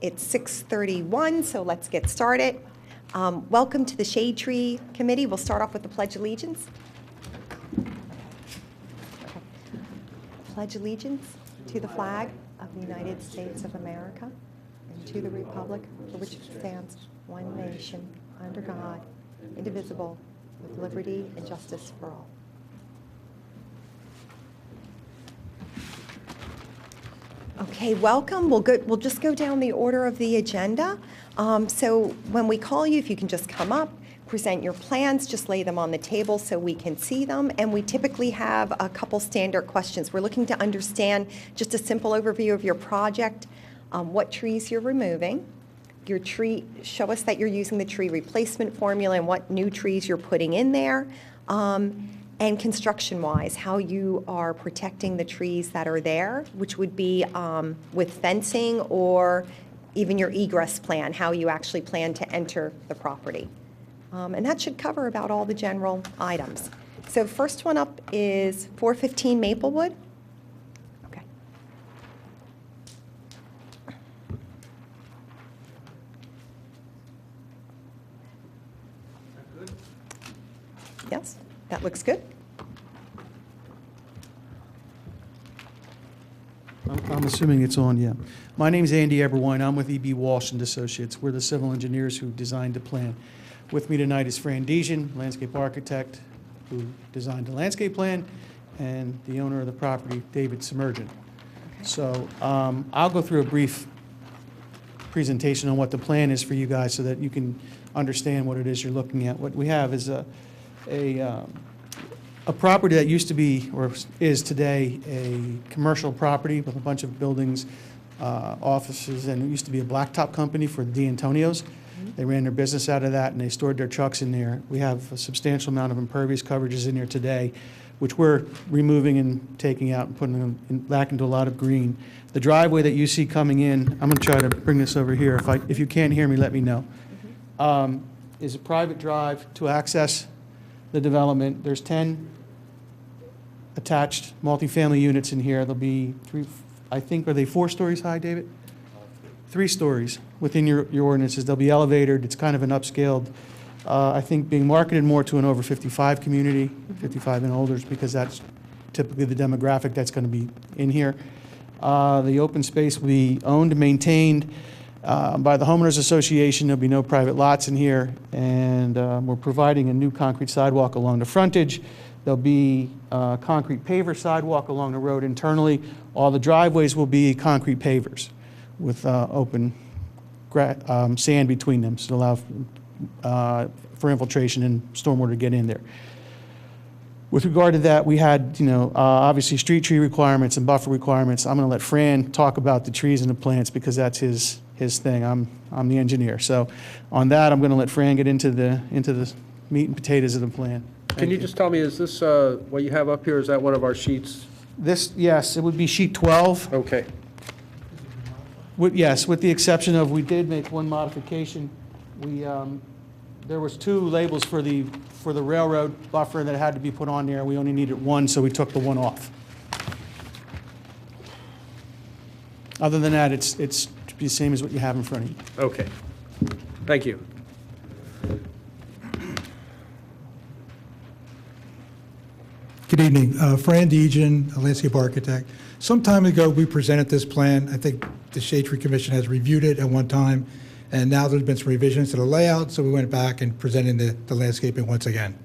It's 6:31, so let's get started. Welcome to the Shade Tree Committee. We'll start off with the Pledge of Allegiance. Pledge allegiance to the flag of the United States of America and to the republic for which it stands, one nation, under God, indivisible, with liberty and justice for all. Okay, welcome. We'll just go down the order of the agenda. So when we call you, if you can just come up, present your plans, just lay them on the table so we can see them. And we typically have a couple standard questions. We're looking to understand just a simple overview of your project, what trees you're removing, your tree, show us that you're using the tree replacement formula and what new trees you're putting in there. And construction-wise, how you are protecting the trees that are there, which would be with fencing or even your egress plan, how you actually plan to enter the property. And that should cover about all the general items. So first one up is 415 Maplewood. Okay. Good. Yes, that looks good. I'm assuming it's on, yeah. My name's Andy Eberwine. I'm with E.B. Walsh and Associates. We're the civil engineers who designed the plan. With me tonight is Fran Dejan, landscape architect, who designed the landscape plan, and the owner of the property, David Submergent. Okay. So I'll go through a brief presentation on what the plan is for you guys so that you can understand what it is you're looking at. What we have is a property that used to be, or is today, a commercial property with a bunch of buildings, offices, and it used to be a blacktop company for the D'Antonios. They ran their business out of that, and they stored their trucks in there. We have a substantial amount of impervious coverages in there today, which we're removing and taking out and putting them back into a lot of green. The driveway that you see coming in, I'm going to try to bring this over here. If you can't hear me, let me know. Is a private drive to access the development. There's 10 attached multifamily units in here. There'll be three, I think, are they 4 stories high, David? 3 stories within your ordinances. They'll be elevated. It's kind of an upscaled, I think, being marketed more to an over 55 community, 55 and older, because that's typically the demographic that's going to be in here. The open space will be owned and maintained by the Homeowners Association. There'll be no private lots in here, and we're providing a new concrete sidewalk along the frontage. There'll be a concrete paver sidewalk along the road internally. All the driveways will be concrete pavers with open sand between them, so to allow for infiltration and stormwater to get in there. With regard to that, we had, obviously street tree requirements and buffer requirements. I'm going to let Fran talk about the trees and the plants because that's his thing. I'm the engineer. So on that, I'm going to let Fran get into the meat and potatoes of the plan. Can you just tell me, is this, what you have up here, is that one of our sheets? This, yes, it would be sheet 12. Okay. Yes, with the exception of, we did make one modification. There was 2 labels for the railroad buffer that had to be put on there. We only needed 1, so we took the 1 off. Other than that, it's the same as what you have in front of you. Okay. Thank you. Good evening. Fran Dejan, a landscape architect. Some time ago, we presented this plan. I think the Shade Tree Commission has reviewed it at one time, and now there's been some revisions to the layout, so we went back and presented the landscaping once again.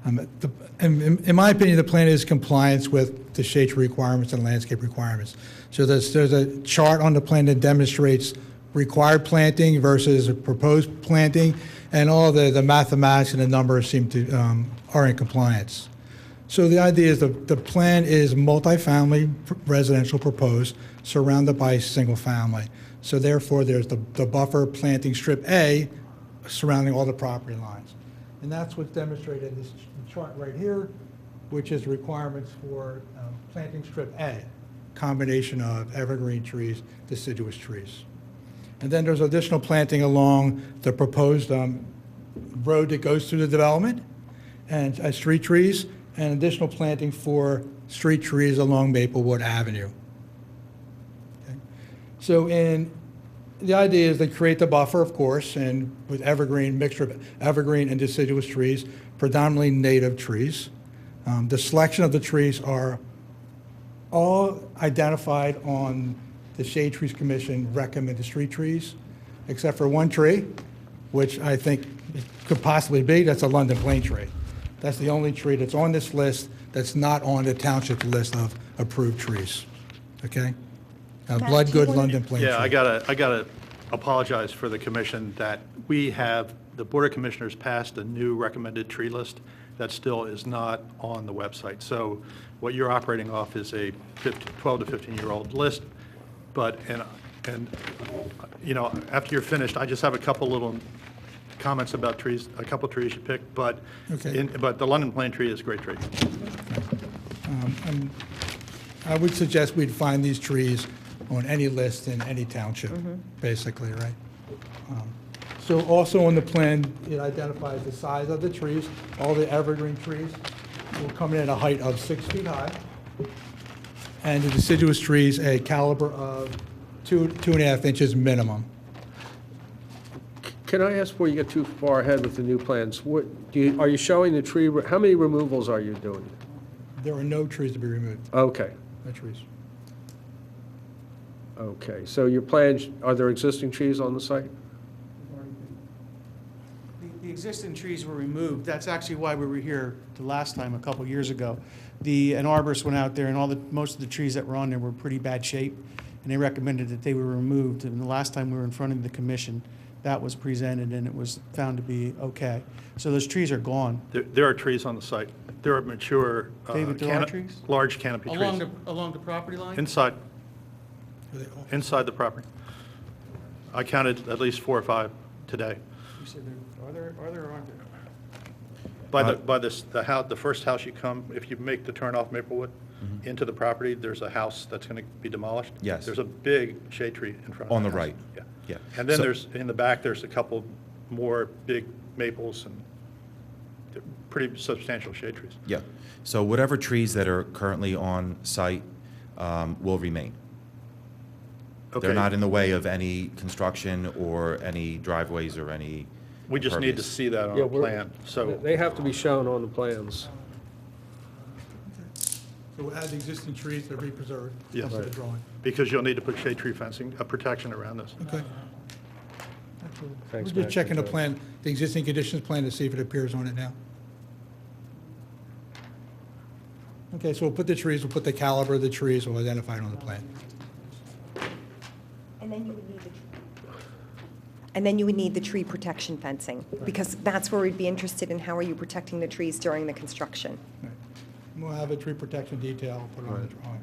In my opinion, the plan is compliance with the shade tree requirements and landscape requirements. So there's a chart on the plan that demonstrates required planting versus proposed planting, and all the mathematics and the numbers seem to are in compliance. So the idea is the plan is multifamily residential proposed, surrounded by single family. So therefore, there's the buffer planting strip A surrounding all the property lines. And that's what's demonstrated in this chart right here, which is requirements for planting strip A, combination of evergreen trees, deciduous trees. And then there's additional planting along the proposed road that goes through the development, and street trees, and additional planting for street trees along Maplewood Avenue. Okay. So in The idea is to create the buffer, of course, and with evergreen, mixture of evergreen and deciduous trees, predominantly native trees. The selection of the trees are all identified on the Shade Trees Commission recommended street trees, except for one tree, which I think it could possibly be, that's a London plane tree. That's the only tree that's on this list that's not on the township list of approved trees, okay? Matt, Blood do you good wanna- London plane tree. Yeah, I gotta apologize for the commission that we have, the Board of Commissioners passed a new recommended tree list that still is not on the website. So what you're operating off is a 12 to 15-year-old list, but, and, you know, after you're finished, I just have a couple little comments about trees, a couple trees you picked, but, Okay. but the London plane tree is a great tree. I would suggest we'd find these trees on any list in any township, basically, right? So also on the plan, it identifies the size of the trees. All the evergreen trees will come in at a height of 6 feet high, and the deciduous trees a caliber of 2.5 inches minimum. Can I ask before you get too far ahead with the new plans, are you showing the tree, how many removals are you doing? There are no trees to be removed, Okay, no trees. okay. So your plans, are there existing trees on the site? The existing trees were removed. That's actually why we were here the last time, a couple years ago. An arborist went out there, and most of the trees that were on there were pretty bad shape, and they recommended that they were removed. And the last time we were in front of the commission, that was presented, and it was found to be okay. So those trees are gone. There are trees on the site. There are mature. David, there are trees? Large canopy trees. Along the property line? Inside, Are they all- inside the property. I counted at least 4 or 5 today. You said there, are there or aren't there? By the house, the first house you come, if you make the turn off Maplewood into the property, there's a house that's going to be demolished. Yes. There's a big shade tree in front of On the the house. right. Yeah. Yeah. And then So- there's, in the back, there's a couple more big maples and they're pretty substantial shade trees. Yeah. So whatever trees that are currently on site will remain. Okay. They're not in the way of any construction or any driveways or any We just need to impervious. see that on Yeah, a we're- plan, so. They have to be shown on the plans. So we'll add the existing trees that are preserved Yes. onto the Right. drawing. Because you'll need to put shade tree fencing, a protection around this. Okay. Thanks, We're Matt. just checking the Good job. plan, the existing conditions plan to see if it appears on it now. Okay, so we'll put the trees, we'll put the caliber of the trees, we'll identify it on the plan. And then you would need and then you would need the tree protection fencing, because that's where we'd be interested in how are you protecting the trees during the construction. Right. We'll have a tree protection detail put on the drawing.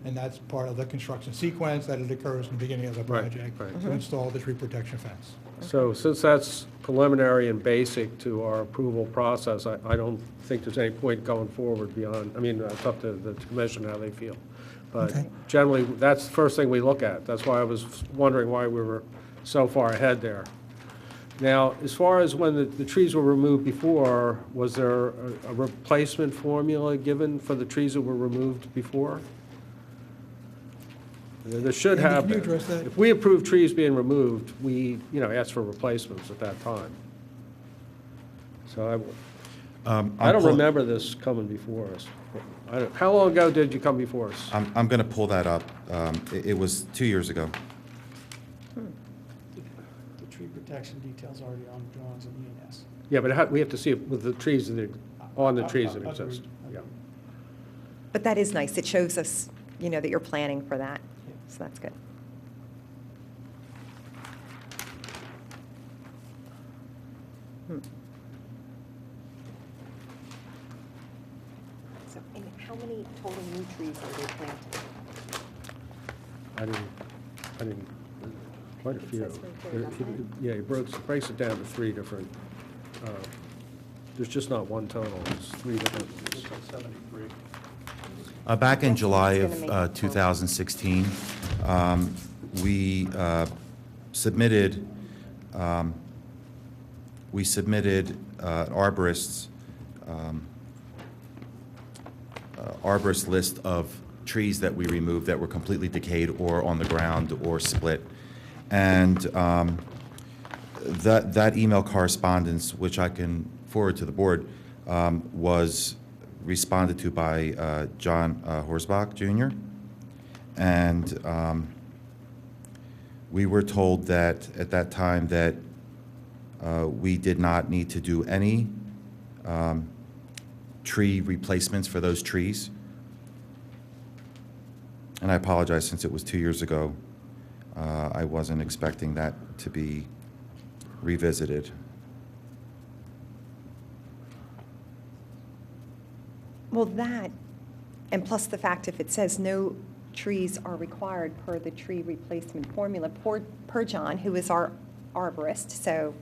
And that's part of the construction sequence that it occurs in the beginning of the Right, project right. to install the tree protection fence. So since that's preliminary and basic to our approval process, I don't think there's any point going forward beyond, I mean, it's up to the commission how they feel. But Okay. generally, that's the first thing we look at. That's why I was wondering why we were so far ahead there. Now, as far as when the trees were removed before, was there a replacement formula given for the trees that were removed before? There should Andy, have can you been. address that? If we approve trees being removed, we, ask for replacements at that time. So I don't remember this coming before us. How long ago did you come before us? I'm going to pull that up. It was 2 years ago. The tree protection detail's already on the drawings of ENS. Yeah, but we have to see it with the trees that, on the trees that Agreed. exist. Yeah. But that is nice. It shows us, that you're planning for that. So that's good. So, and how many total new trees are they planting? I didn't, quite a It few. says right there, doesn't Yeah, it breaks it down to 3 different, there's just not one total, it's 3 different. Back in That's July gonna make of it 2016, we submitted an arborist list of trees that we removed that were completely decayed or on the ground or split. And that email correspondence, which I can forward to the board, was responded to by John Horsbach Jr. And we were told that at that time that we did not need to do any tree replacements for those trees. And I apologize, since it was 2 years ago, I wasn't expecting that to be revisited. Well, that, and plus the fact if it says no trees are required per the tree replacement formula, per John, who is our arborist, so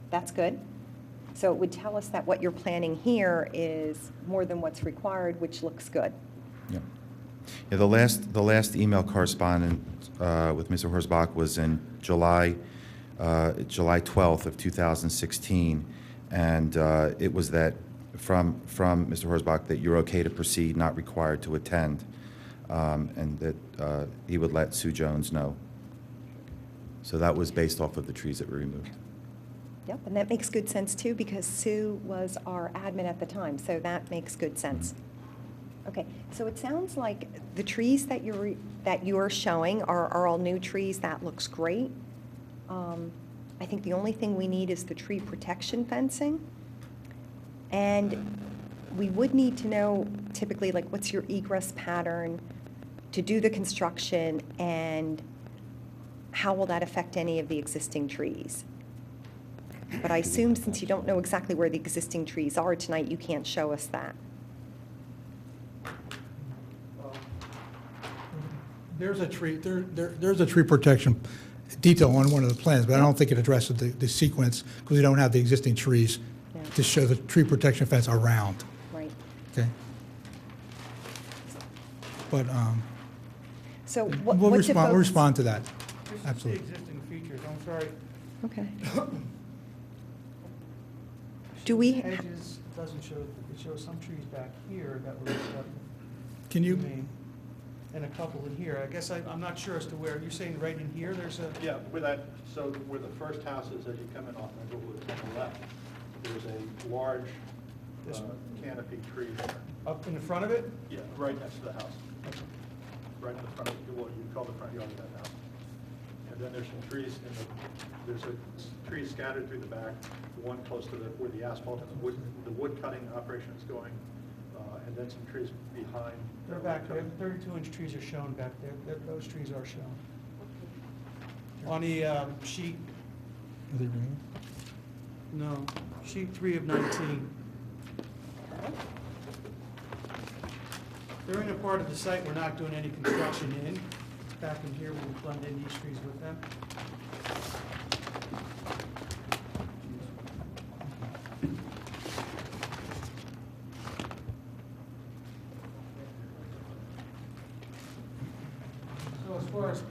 that's good. So it would tell us that what you're planning here is more than what's required, which looks good. Yeah. Yeah, the last email correspondence with Mr. Horsbach was in July 12th of 2016, and it was that from Mr. Horsbach that you're okay to proceed, not required to attend, and that he would let Sue Jones know. So that was based off of the trees that were removed. Yep, and that makes good sense too, because Sue was our admin at the time, so that makes good sense. Okay, so it sounds like the trees that you're showing are all new trees. That looks great. I think the only thing we need is the tree protection fencing. And we would need to know typically, like, what's your egress pattern to do the construction, and how will that affect any of the existing trees? But I assume since you don't know exactly where the existing trees are tonight, you can't show us that. There's a tree, there's a tree protection detail on one of the plans, but I don't think it addresses the sequence, because we don't have the existing trees Yeah. to show the tree protection fence around, Right. okay? But So we'll what do folks... respond to that, This is absolutely. the existing features, I'm sorry. Okay. Do we... Edges doesn't show, it shows some trees back here that were, Can you, and a couple in here. I guess I'm not sure as to where, you're saying right in here, there's a, Yeah, so where the first house is, as you come in off Maplewood on the left, there's a large This one? canopy tree there. up in the front of it? Yeah, right next to the house. Right in the front of, what you call the front yard of that house. And then there's some trees there's a tree scattered through the back, one close to where the asphalt and the wood cutting operation is going, and then some trees behind. They're back there, 32-inch trees are shown back there. Those trees are shown. On the sheet, no, sheet 3 of 19. They're in a part of the site we're not doing any construction in. It's back in here, we blend in these trees with them. So as far as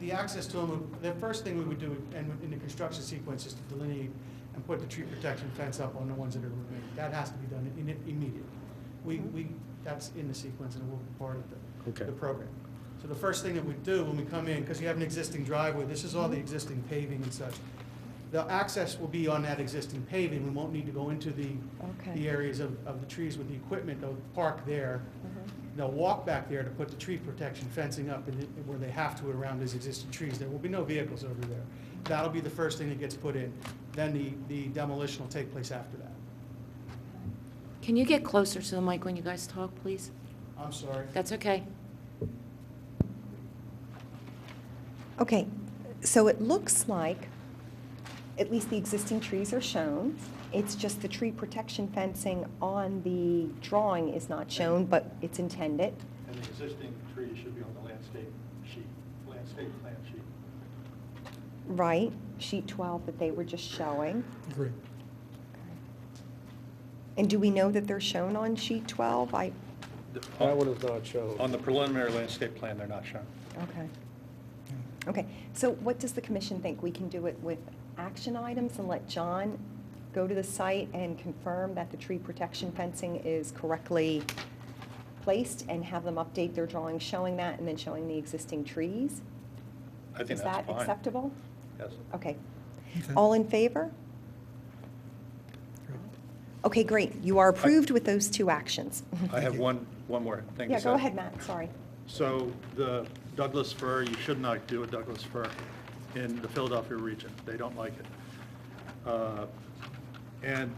the access to them, the first thing we would do in the construction sequence is to delineate and put the tree protection fence up on the ones that are remaining. That has to be done immediately. That's in the sequence, and it will be part of the program. So the first thing that we do when we come in, because you have an existing driveway, this is all the existing paving and such. The access will be on that existing paving. We won't need to go into the areas of the trees with the equipment. They'll park there. They'll walk back there to put the tree protection fencing up where they have to around these existing trees. There will be no vehicles over there. That'll be the first thing that gets put in. Then the demolition will take place after that. Can you get closer to the mic when you guys talk, please? I'm sorry. That's okay. Okay, so it looks like at least the existing trees are shown. It's just the tree protection fencing on the drawing is not shown, but it's intended. And the existing trees should be on the landscape plan sheet. Right, sheet 12 that they were just showing. agree. And do we know that they're shown on sheet 12? That one is not shown. On the preliminary landscape plan, they're not shown. Okay. Okay, so what does the commission think? We can do it with action items and let John go to the site and confirm that the tree protection fencing is correctly placed and have them update their drawings showing that and then showing the existing trees? I think Is that's that fine. acceptable? Yes. Okay. Okay. All in favor? Okay, great. You are approved with those two actions. I have one more thing to Yeah, say. go ahead, Matt, sorry. So the Douglas fir, you should not do a Douglas fir in the Philadelphia region. They don't like it. And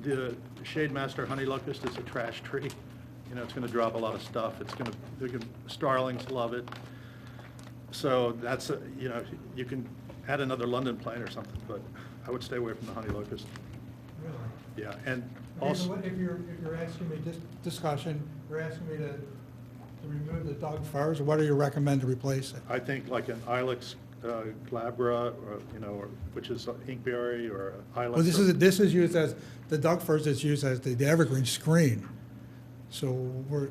the shade master honey locust is a trash tree. You know, it's going to drop a lot of stuff. Starlings love it. So that's, you know, you can add another London plant or something, but I would stay away from the honey locust. Really? Yeah, and Okay, so also, if you're asking me, this discussion, you're asking me to remove the Doug firs, what do you recommend to replace it? I think like an Ilex glabra, or, you know, which is inkberry, or Ilex. Well, this is used as, the Doug firs is used as the evergreen screen. So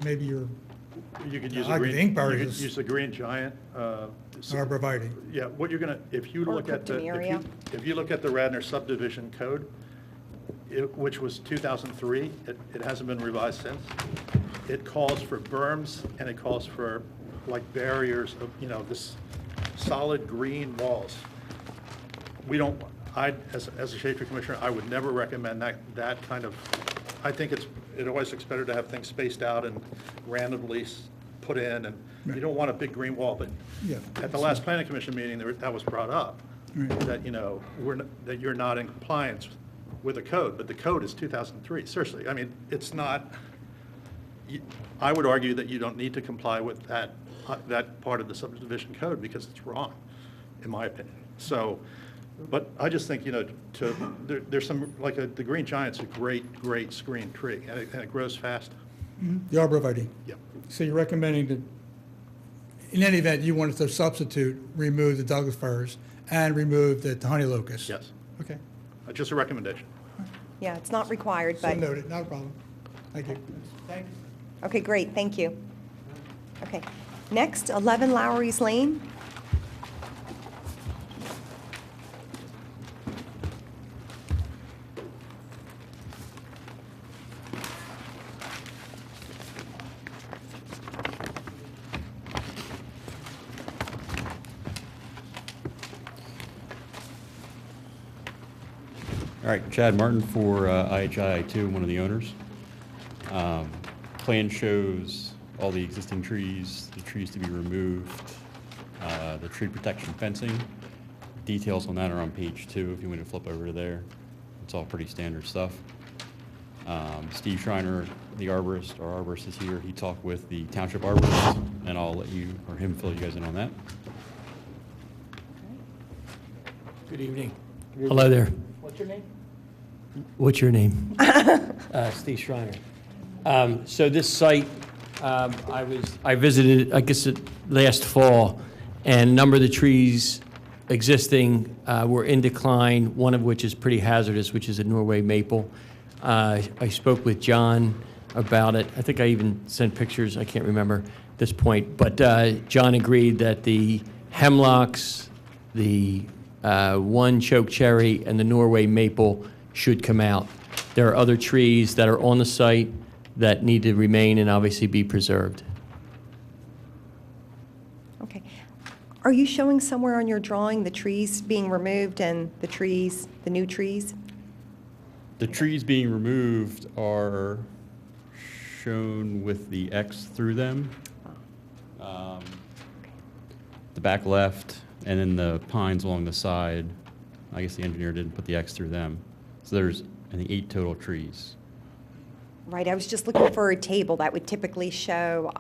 maybe you're You could use I a could green, inkberry you could is- use a green giant. arborvitae. Yeah, what you're gonna, if you Or look at the, cryptomeria. if you look at the Radnor subdivision code, which was 2003, it hasn't been revised since. It calls for berms, and it calls for like barriers of, you know, this solid green walls. We don't, as a shade tree commissioner, I would never recommend that kind of, I think it always looks better to have things spaced out and randomly put in, and you don't want a big green wall, but Yeah. at the last planning commission meeting, that was brought up, Right. that, you know, that you're not in compliance with the code, but the code is 2003, seriously, I mean, it's not, I would argue that you don't need to comply with that part of the subdivision code, because it's wrong, in my opinion. So, but I just think, you know, there's some, like, the green giant's a great screen tree, and it grows fast. The arborvitae. Yep. So you're recommending that, in any event, you wanted to substitute, remove the Douglas firs and remove the honey locust? Yes, Okay. just a recommendation. Yeah, it's not required, So but, noted, not a problem. Thank you. Thank you. okay, great, thank you. Okay, next, 11 Lowry's Lane. All right, Chad Martin for IHI2, one of the owners. Plan shows all the existing trees, the trees to be removed, the tree protection fencing. Details on that are on page 2, if you want to flip over to there. It's all pretty standard stuff. Steve Schreiner, the arborist, our arborist is here. He talked with the township arborist, and I'll let you, or him, fill you guys in on that. Good evening. Hello there. What's your name? What's your name? Steve Schreiner. So this site, I visited, I guess, last fall, and a number of the trees existing were in decline, one of which is pretty hazardous, which is a Norway maple. I spoke with John about it. I think I even sent pictures, I can't remember at this point, but John agreed that the hemlocks, the one choke cherry, and the Norway maple should come out. There are other trees that are on the site that need to remain and obviously be preserved. Okay. Are you showing somewhere on your drawing the trees being removed and the trees, the new trees? The trees being removed are shown with the X through them. The back left, and then the pines along the side. I guess the engineer didn't put the X through them. So there's, I think, 8 total trees. Right, I was just looking for a table that would typically show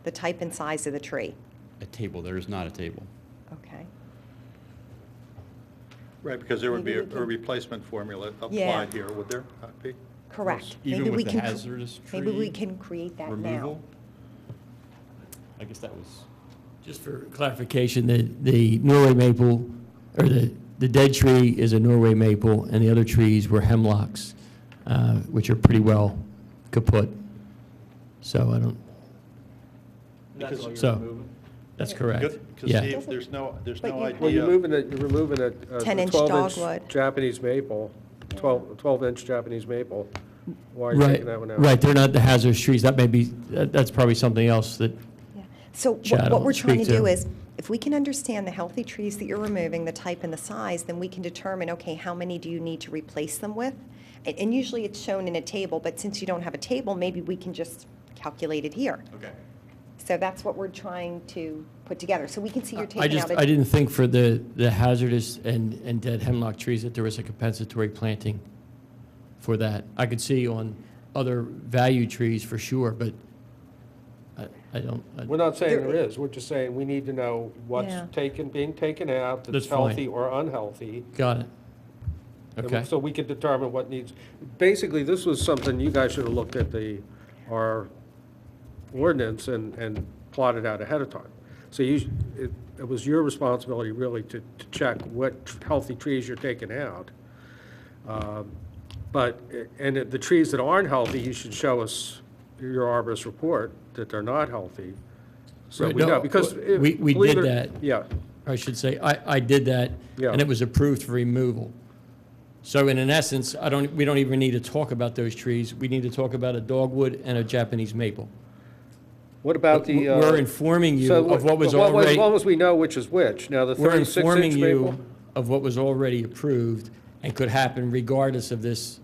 the type and size of the tree. A table, there is not a table. Okay. Right, because there would be Maybe we a can- replacement formula Yeah. applied here, would there not be? Correct. Even Maybe with we the can hazardous Maybe we tree can create that now. removal? I guess that was, Just for clarification, the Norway maple, or the dead tree is a Norway maple, and the other trees were hemlocks, which are pretty well kaput. So I don't, That's all you're So- removing? that's correct. Because Yeah. Steve, there's no But you- idea. Well, you're removing a 10-inch 12-inch dogwood. Japanese maple, 12-inch Japanese maple. Why are you Right, taking that one out? right, they're not the hazardous trees. That may be, that's probably something else that, Yeah. So Chad what will we're trying to speak do to. is, if we can understand the healthy trees that you're removing, the type and the size, then we can determine, okay, how many do you need to replace them with? And usually it's shown in a table, but since you don't have a table, maybe we can just calculate it here. Okay. So that's what we're trying to put together. So we can see you're I taking just, out I a, didn't think for the hazardous and dead hemlock trees that there was a compensatory planting for that. I could see on other value trees for sure, but I don't. We're not saying There- there is, we're just saying we need to know what's Yeah. being taken out, that's That's fine. healthy or unhealthy. Got it. And Okay. So we could determine what needs, basically, this was something you guys should have looked at our ordinance and plotted out ahead of time. So it was your responsibility really to check what healthy trees you're taking out. But, and the trees that aren't healthy, you should show us your arborist report that they're not healthy. So Right, we no, know, because. we believe did it- that. Yeah, I should say, I did that, Yeah. and it was approved for removal. So in essence, we don't even need to talk about those trees. We need to talk about a dogwood and a Japanese maple. what about the? We're informing you so of what was as already, long as we know which is which. Now, the we're 36-inch informing maple? you of what was already approved and could happen regardless of this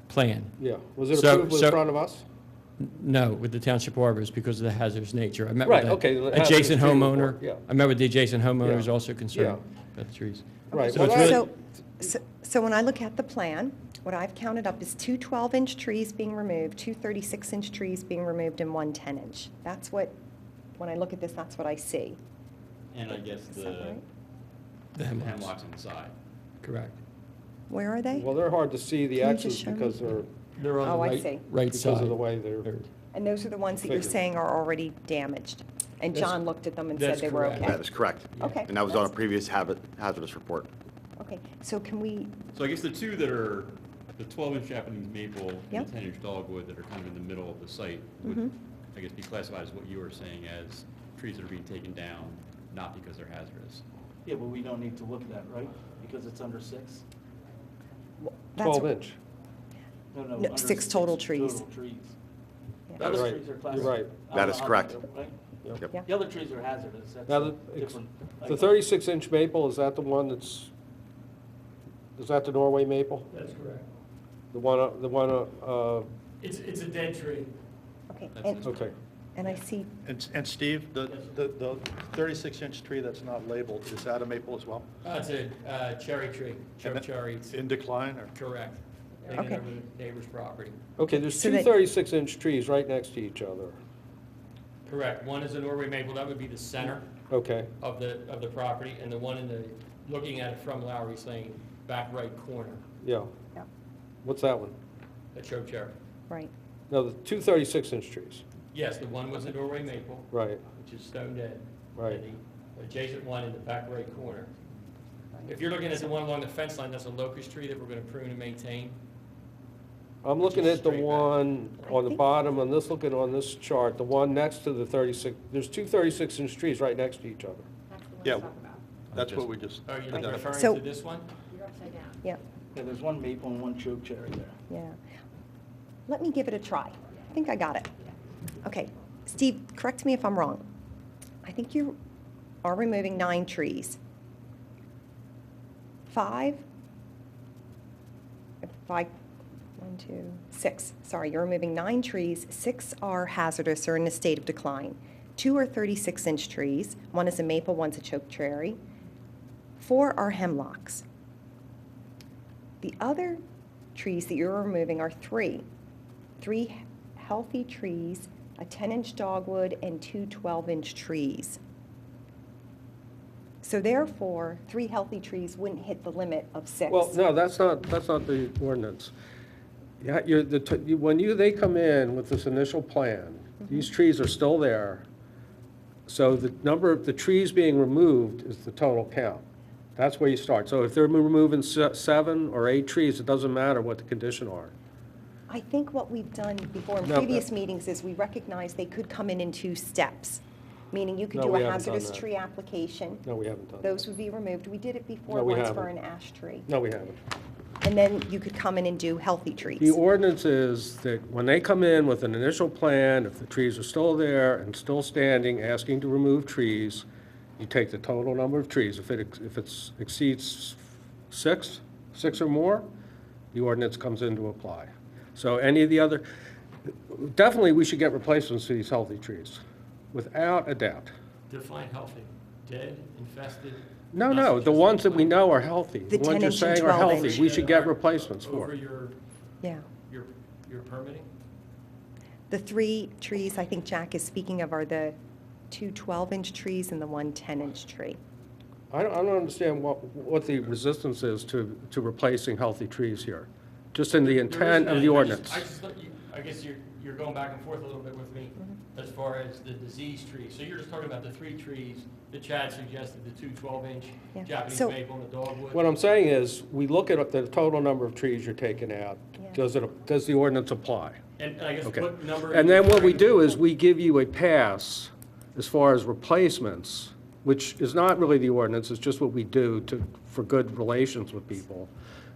plan. Yeah, was it So- approved in so- front of us? No, with the township arbors because of the hazardous nature. I met Right, with okay, the the hazardous adjacent tree homeowner. report, yeah. I met with the adjacent homeowner Yeah. who's also concerned Yeah. about the trees. Right, So well, it's really- so when I look at the plan, what I've counted up is 2 12-inch trees being removed, 2 36-inch trees being removed, and 1 10-inch. That's what, when I look at this, that's what I see. And I guess Is that right? The hemlocks. hemlocks on the side. Correct. Where are they? Well, they're hard to see, the Can you just X's, show me? because they're, They're on Oh, the I right, see. right because side. of the way they're. And those are the ones that you're Figured. saying are already damaged? And That's- John looked at them and said that's they were correct. okay? That is correct. Okay. And that was on a that's- previous hazardous report. Okay, so can we, So I guess the two that are, the 12-inch Japanese maple and Yep. the 10-inch dogwood that are kind of in the middle of the site would, Mhm. I guess, be classified as what you were saying as trees that are being taken down, not because they're hazardous. Yeah, but we don't need to look at that, right? Because it's under 6? that's, 12-inch. No, No, under 6 total trees. Total trees. Yeah. The other Right, trees are you're classified. right. That is correct. Right? Yep. Yeah. The other trees are hazardous, that's Now, a different. the 36-inch maple, is that the one that's, is that the Norway maple? That's correct. The one, It's a dead tree. okay, That's and, it. okay. and I see, And Steve, the 36-inch tree that's not labeled, is that a maple as well? It's a cherry tree, And that- cherry. It's In decline, or? correct. Okay. Hanging over the neighbor's property. Okay, there's So two that- 36-inch trees right next to each other. Correct. One is a Norway maple, that would be the center Okay, of the property, and the one in the, looking at it from Lowry's Lane, back right corner, yeah. Yeah. What's that one? a choke cherry. right, No, the two 36-inch trees. Yes, the one was a Norway maple, Right, which is stone dead. right. And the adjacent one in the back right corner. If you're looking at the one along the fence line, that's a locust tree that we're gonna prune and maintain. I'm looking at the Straight back. one on the think- bottom, and this, looking on this chart, the one next to the 36, there's two 36-inch trees right next to each other. Yeah, that's what we just. Oh, you're identified. referring So- to this one? yeah, Yeah, there's one maple and one choke cherry there. yeah. Let me give it a try. I think I got it. Okay, Steve, correct me if I'm wrong. I think you are removing 9 trees. 5? 6. Sorry, you're removing 9 trees. 6 are hazardous or in a state of decline. 2 are 36-inch trees. 1 is a maple, 1's a choke cherry. 4 are hemlocks. The other trees that you're removing are 3. 3 healthy trees, a 10-inch dogwood, and 2 12-inch trees. So therefore, 3 healthy trees wouldn't hit the limit of 6. Well, no, that's not the ordinance. Yeah, when they come in with this initial plan, these trees are still there. So the number of the trees being removed is the total count. That's where you start. So if they're removing 7 or 8 trees, it doesn't matter what the condition are. I think what we've done before in No, previous meetings is we recognize they could come in 2 steps, meaning you could No, do we a haven't done hazardous that. tree application. No, we haven't done that. Those would be removed. We did it before No, we once for haven't. an ash tree. No, we haven't. and then you could come in and do healthy The trees. ordinance is that when they come in with an initial plan, if the trees are still there and still standing, asking to remove trees, you take the total number of trees. If it exceeds six or more, the ordinance comes into apply. So any of the other, definitely we should get replacements for these healthy trees, without a doubt. Define healthy. Dead, infested? No, the ones that we know are healthy, The the ones 10 you're inch and saying are 12 healthy, inch. we should get replacements Over for. Yeah. your permitting? The 3 trees I think Jack is speaking of are the 2 12-inch trees and the 1 10-inch tree. I don't understand what the resistance is to replacing healthy trees here, just in the intent of the ordinance. I guess you're going back and forth a little bit with me as far as the diseased trees. So you're just talking about the 3 trees that Chad suggested, the 2 12-inch Yeah. Japanese So- maple and the dogwood? What I'm saying is, we look at the total number of trees you're taking out. Yeah. Does the ordinance apply? And I guess Okay. what number? And then what we do is we give you a pass as far as replacements, which is not really the ordinance, it's just what we do for good relations with people.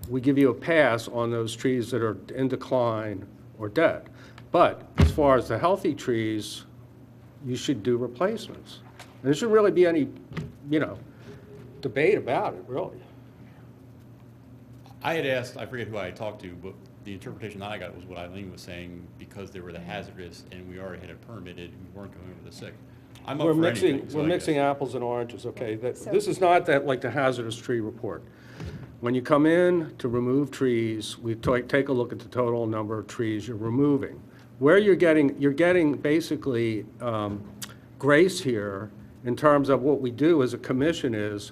We give you a pass on those trees that are in decline or dead. But as far as the healthy trees, you should do replacements. And there shouldn't really be any, debate about it, really. I had asked, I forget who I had talked to, but the interpretation that I got was what Eileen was saying, because they were the hazardous and we already had it permitted, we weren't going over the sick. I'm up We're for anything. mixing, so we're I mixing guess- apples and oranges, okay? So- This is not like the hazardous tree report. When you come in to remove trees, we take a look at the total number of trees you're removing. Where you're getting basically grace here in terms of what we do as a commission is,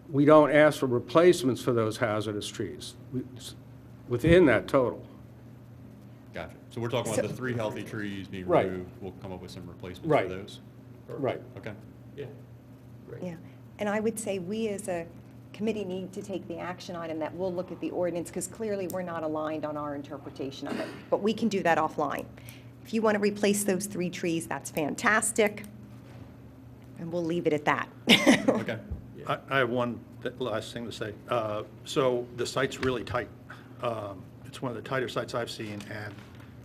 we don't ask for replacements for those hazardous trees within that total. Gotcha. So we're talking about So- the 3 healthy trees being Right. removed. We'll come up with some replacements Right. for those. Right. Okay. Yeah, great. Yeah, and I would say we as a committee need to take the action item that we'll look at the ordinance, because clearly we're not aligned on our interpretation of it, but we can do that offline. If you want to replace those 3 trees, that's fantastic, and we'll leave it at that. Okay. I have one last thing to say. So the site's really tight. It's one of the tighter sites I've seen, and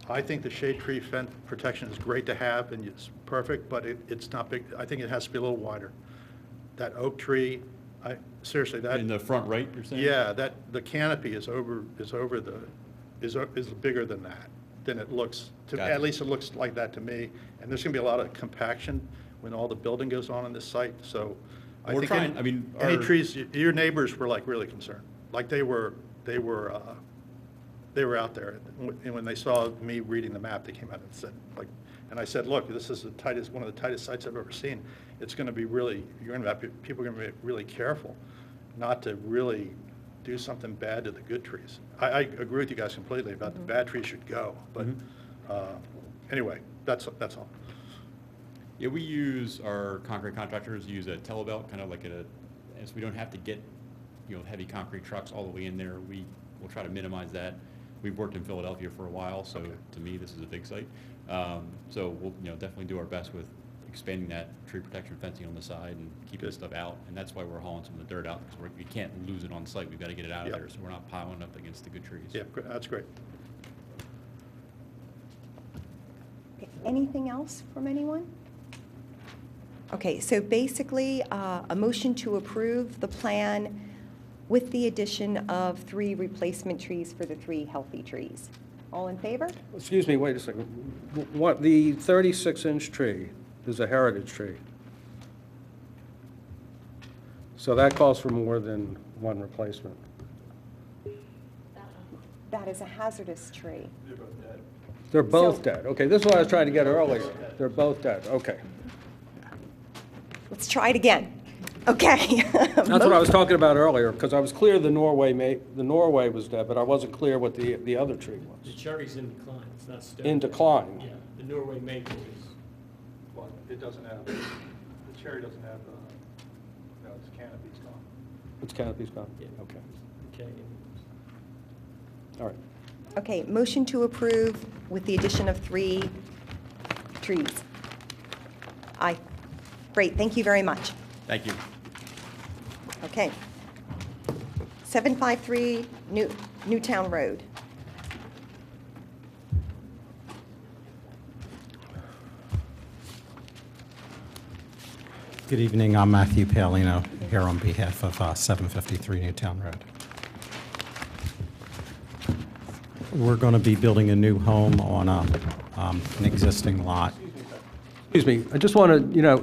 I think the shade tree fence protection is great to have, and it's perfect, but it's not big. I think it has to be a little wider. That oak tree, seriously, that. In the front right, you're saying? Yeah, the canopy is bigger than it looks. Gotcha. At least it looks like that to me. And there's going to be a lot of compaction when all the building goes on this site, so I We're think trying- I mean, any our- trees, your neighbors were like really concerned. Like they were out there, and when they saw me reading the map, they came out and said, like, and I said, look, this is one of the tightest sites I've ever seen. It's going to be really, people are going to be really careful not to really do something bad to the good trees. I agree with you guys completely about the bad trees should go, but anyway, that's all. Yeah, we use, our concrete contractors use a telebelt, kind of like as we don't have to get, heavy concrete trucks all the way in there, we'll try to minimize that. We've worked in Philadelphia for a while, so to me, this is a big site. So we'll, definitely do our best with expanding that tree protection fencing on the side and keeping stuff out. And that's why we're hauling some of the dirt out, because we can't lose it on site. We've got to get it out of Yep. there, so we're not piling up against the good trees. Yeah, that's great. Okay, anything else from anyone? Okay, so basically, a motion to approve the plan with the addition of 3 replacement trees for the 3 healthy trees. All in favor? Excuse me, wait a second. What, the 36-inch tree is a heritage tree. So that calls for more than 1 replacement. That is a hazardous tree. They're both So- dead. Okay, this is what I was trying to get earlier. They're both dead, okay. Let's try it again. Okay. That's what I was talking about earlier, because I was clear the Norway was dead, but I wasn't clear what the other tree The was. cherry's in decline, it's not stone. In decline. Yeah, the Norway maple is, Well, it doesn't have, the cherry doesn't have, no, its canopy's gone. Its canopy's gone? Yeah. Okay, okay. all right. Okay, motion to approve with the addition of 3 trees. Aye. Great, thank you very much. Thank you. Okay. 753 Newtown Road. Good evening, I'm Matthew Palino, here on behalf of 753 Newtown Road. We're going to be building a new home on an existing lot. Excuse me, I just want to,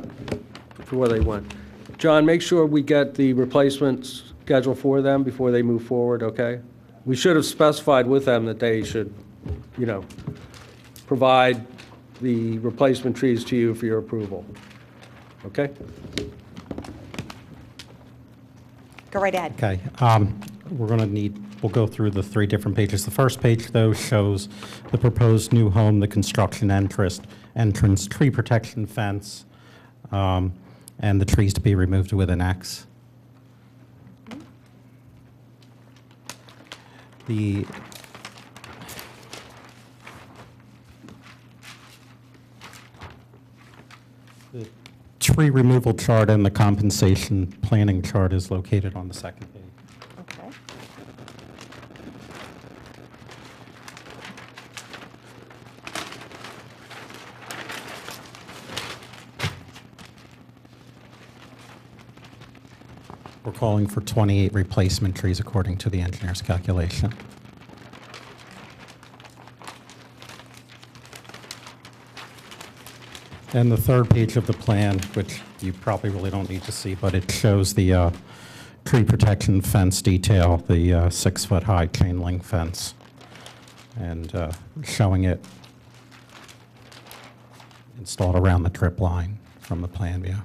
before they went, John, make sure we get the replacement schedule for them before they move forward, okay? We should have specified with them that they should, provide the replacement trees to you for your approval, okay? Go right ahead. Okay, we'll go through the 3 different pages. The first page, though, shows the proposed new home, the construction entrance, tree protection fence, and the trees to be removed with an X. The tree removal chart and the compensation planning chart is located on the second page. Okay. We're calling for 28 replacement trees according to the engineer's calculation. And the third page of the plan, which you probably really don't need to see, but it shows the tree protection fence detail, the 6-foot-high chain link fence, and showing it installed around the trip line from the plan view.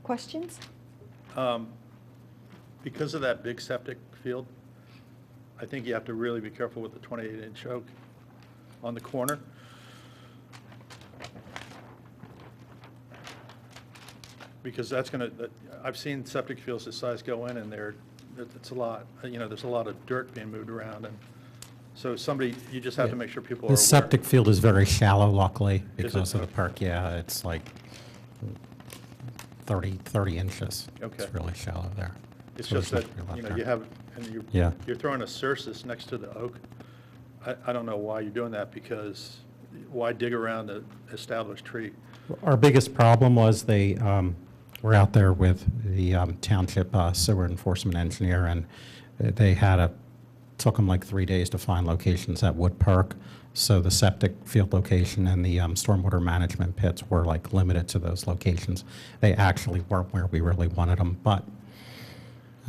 Questions? Because of that big septic field, I think you have to really be careful with the 28-inch oak on the corner. Because that's going to, I've seen septic fields this size go in and it's a lot, there's a lot of dirt being moved around. And so you just have to make sure people are aware. The septic field is very shallow, luckily, Is because it? of the perk. Yeah, it's like 30 inches. Okay. It's really shallow there. It's So just there's that, not gonna be a lot you there. have, and Yeah. you're throwing a cercis next to the oak. I don't know why you're doing that, because why dig around an established tree? Our biggest problem was they were out there with the Township sewer enforcement engineer, and they took them like 3 days to find locations at Wood Park. So the septic field location and the stormwater management pits were like limited to those locations. They actually weren't where we really wanted them, but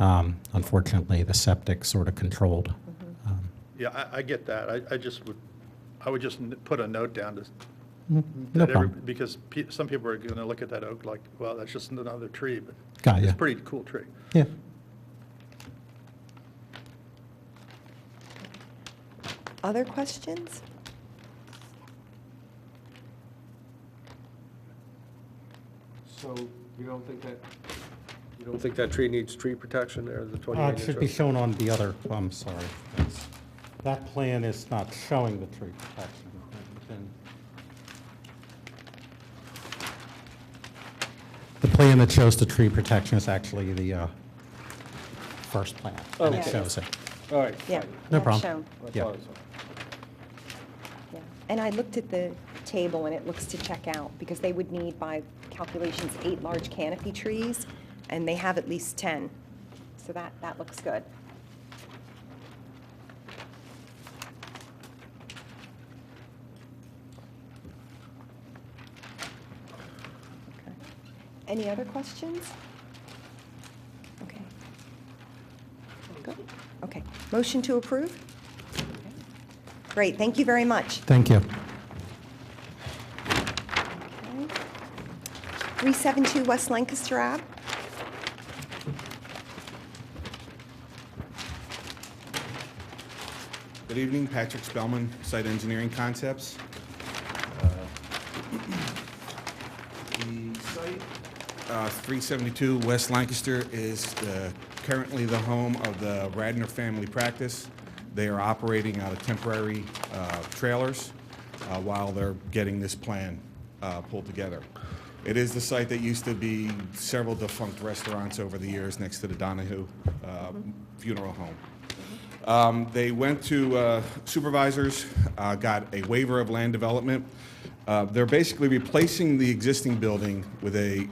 unfortunately the septic sort of controlled. Yeah, I get that. I would just put a note down to, No that problem. because some people are going to look at that oak like, well, that's just another tree, but Got it's ya. a pretty cool tree. Yeah. Other questions? So you don't think that tree needs tree protection there, the 28-inch It should be shown on the other, I'm sorry. That plan is not showing the tree protection. The plan that shows the tree protection is actually the first plan, and it Okay. shows it. All right. Yeah. fine. No that's problem. shown. I Yeah. thought so. Yeah. And I looked at the table, and it looks to check out, because they would need, by calculations, 8 large canopy trees, and they have at least 10. So that looks good. Okay. Any other questions? Okay. Good. Okay. Motion to approve? Great, thank you very much. Thank you. Okay. 372 West Lancaster Ave. Good evening, Patrick Spellman, Site Engineering Concepts. The site, 372 West Lancaster, is currently the home of the Radnor family practice. They are operating out of temporary trailers while they're getting this plan pulled together. It is the site that used to be several defunct restaurants over the years next to the Donahue funeral home. They went to supervisors, got a waiver of land development. They're basically replacing the existing building with a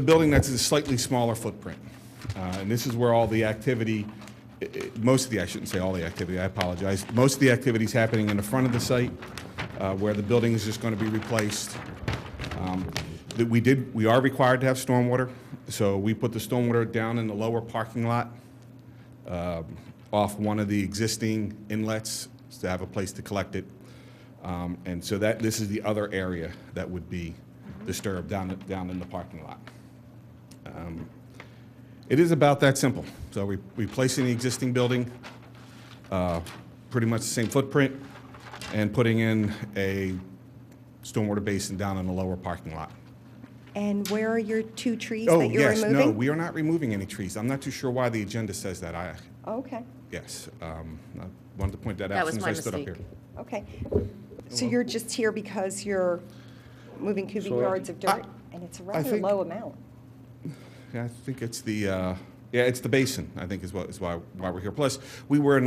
building that's a slightly smaller footprint. And this is where all the activity, most of the, I shouldn't say all the activity, I apologize. Most of the activity is happening in the front of the site, where the building is just going to be replaced. We are required to have stormwater, so we put the stormwater down in the lower parking lot off one of the existing inlets to have a place to collect it. And so this is the other area that would be disturbed down in the parking lot. It is about that simple. So we're replacing the existing building, pretty much the same footprint, and putting in a stormwater basin down in the lower parking lot. And where are your 2 trees Oh, that you're yes, removing? no, we are not removing any trees. I'm not too sure why the agenda says that. Okay, Yes, I wanted to point that That out was as soon my as I stood up mistake. here. okay. So you're just here because you're moving cubic So- yards of dirt, and it's a rather think- low amount. Yeah, I think it's it's the basin, I think is why we're here. Plus, we were in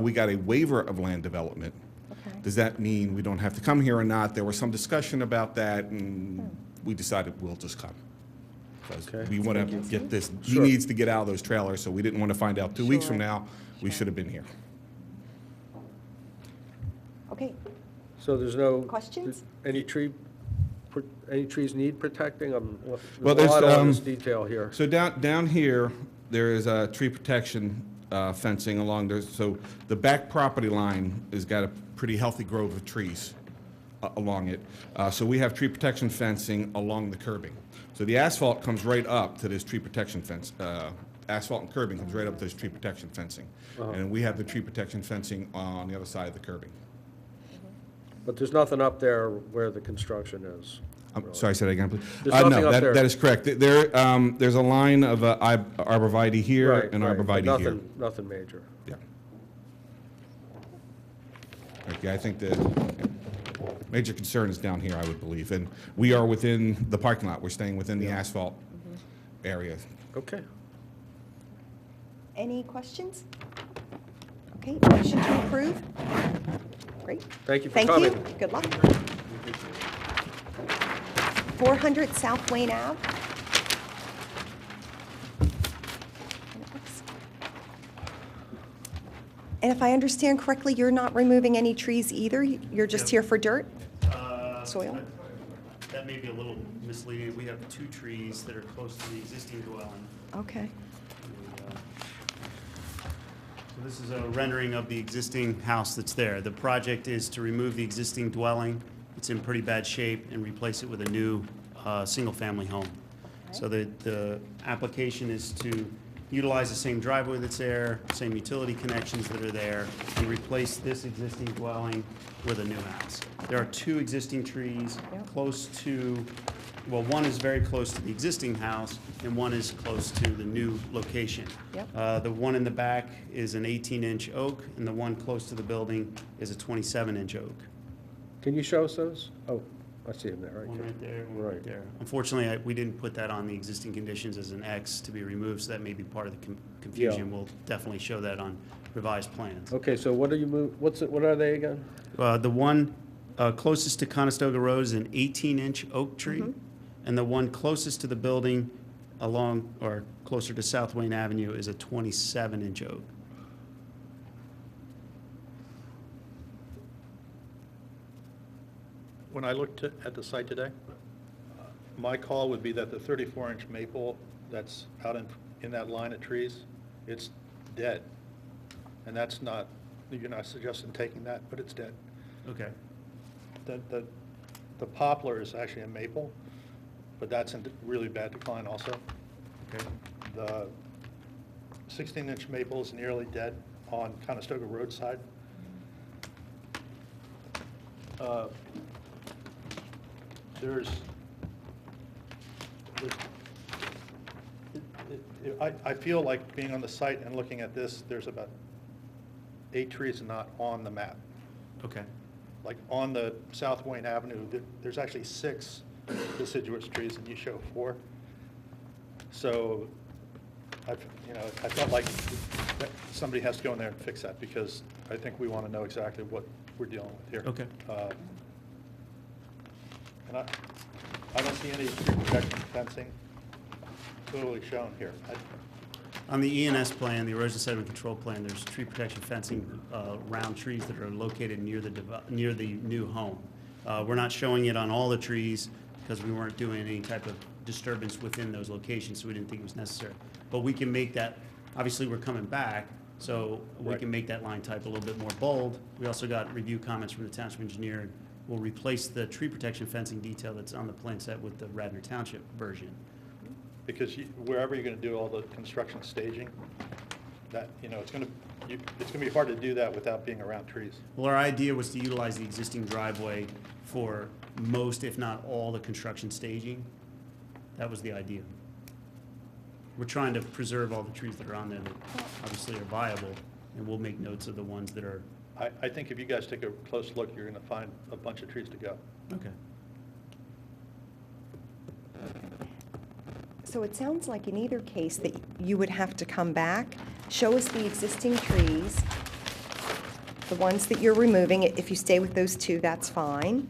we got a waiver of land development. Okay. Does that mean we don't have to come here or not? There was some discussion about that, and we decided we'll just come. Because Okay. we want to get this, he Sure. needs to get out of those trailers, so we didn't want to find out 2 weeks from Sure. now, we should have been here. Okay, So there's no... Questions? Any trees need protecting? Well, There's a lot there's, on this detail here. So down here, there is a tree protection fencing along there. So the back property line has got a pretty healthy grove of trees along it. So we have tree protection fencing along the curbing. So the asphalt comes right up to this tree protection fence. Asphalt and curbing comes right up to this tree protection fencing. And we have the tree protection fencing on the other side of the curbing. But there's nothing up there where the construction is. I'm sorry, say that again, please. There's nothing No, up there. that is correct. There's a line of arborvitae here Right, and right, but arborvitae here. Nothing major. Yeah. Okay, I think the major concern is down here, I would believe, and we are within the parking lot. We're staying within the asphalt area. Okay. any questions? Okay, motion to approve? Great. Thank you for coming. Thank you, good luck. 400 South Wayne Ave. And if I understand correctly, you're not removing any trees either? You're just here for dirt? Soil? That may be a little misleading. We have 2 trees that are close to the existing dwelling. Okay. So this is a rendering of the existing house that's there. The project is to remove the existing dwelling. It's in pretty bad shape and replace it with a new single-family home. So the application is to utilize the same driveway that's there, same utility connections that are there, and replace this existing dwelling with a new house. There are 2 existing trees close to, well, one is very close to the existing house, and one is close to the new location. Yep. The one in the back is an 18-inch oak, and the one close to the building is a 27-inch oak. Can you show us those? Oh, I see them there, right? One right there, one Right. right there. Unfortunately, we didn't put that on the existing conditions as an X to be removed, so that may be part of the confusion. We'll definitely show that on revised plans. Okay, so what are you what are they again? The one closest to Conestoga Road is an 18-inch oak tree, and the one closest to the building along, or closer to South Wayne Avenue, is a 27-inch oak. When I looked at the site today, my call would be that the 34-inch maple that's out in that line of trees, it's dead. And that's not, you're not suggesting taking that, but it's dead. Okay. The poplar is actually a maple, but that's in really bad decline also. Okay. The 16-inch maple is nearly dead on Conestoga roadside. there's, I feel like being on the site and looking at this, there's about 8 trees not on the map. Okay. Like on the South Wayne Avenue, there's actually 6 deciduous trees and you show 4. So, I felt like that somebody has to go in there and fix that because I think we want to know exactly what we're dealing with here. Okay. And I don't see any tree protection fencing clearly shown here. On the ENS plan, the erosion sediment control plan, there's tree protection fencing around trees that are located near the new home. We're not showing it on all the trees because we weren't doing any type of disturbance within those locations, so we didn't think it was necessary. But we can make that, obviously, we're coming back, so we Right. can make that line type a little bit more bold. We also got review comments from the township engineer, and we'll replace the tree protection fencing detail that's on the plan set with the Radnor Township version. Because wherever you're going to do all the construction staging, that, it's going to be hard to do that without being around trees. Well, our idea was to utilize the existing driveway for most, if not all, the construction staging. That was the idea. We're trying to preserve all the trees that are on there that obviously are viable, and we'll make notes of the ones that are. I think if you guys take a close look, you're going to find a bunch of trees to go. Okay. So it sounds like in either case that you would have to come back, show us the existing trees, the ones that you're removing. If you stay with those 2, that's fine.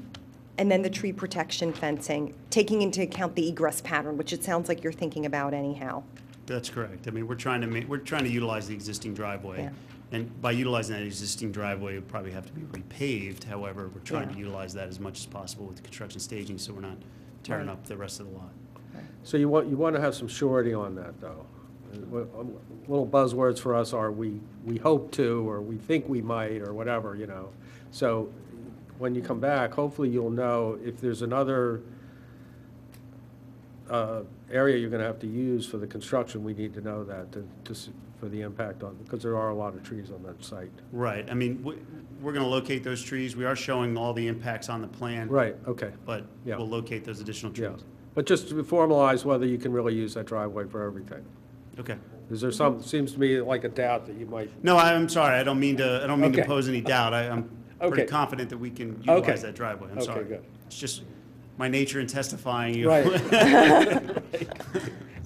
And then the tree protection fencing, taking into account the egress pattern, which it sounds like you're thinking about anyhow. That's correct. I mean, we're trying to utilize the existing driveway. Yeah. And by utilizing that existing driveway, it would probably have to be repaved. However, we're trying to Yeah. utilize that as much as possible with the construction staging, so we're not tearing Right. up the rest of the lot. So you want to have some surety on that, though. Little buzzwords for us are we hope to, or we think we might, or whatever, So when you come back, hopefully you'll know if there's another area you're going to have to use for the construction, we need to know that for the impact on, because there are a lot of trees on that site. Right. I mean, we're going to locate those trees. We are showing all the impacts on the plan. Right, okay. But Yeah. we'll locate those additional Yeah. trees. But just to formalize whether you can really use that driveway for everything. Okay. Is there seems to me like a doubt that you might. No, I'm sorry. I don't mean to Okay. pose any doubt. I'm Okay. pretty confident that we can Okay. utilize that driveway. I'm Okay, sorry. good. It's just my nature in testifying. Right.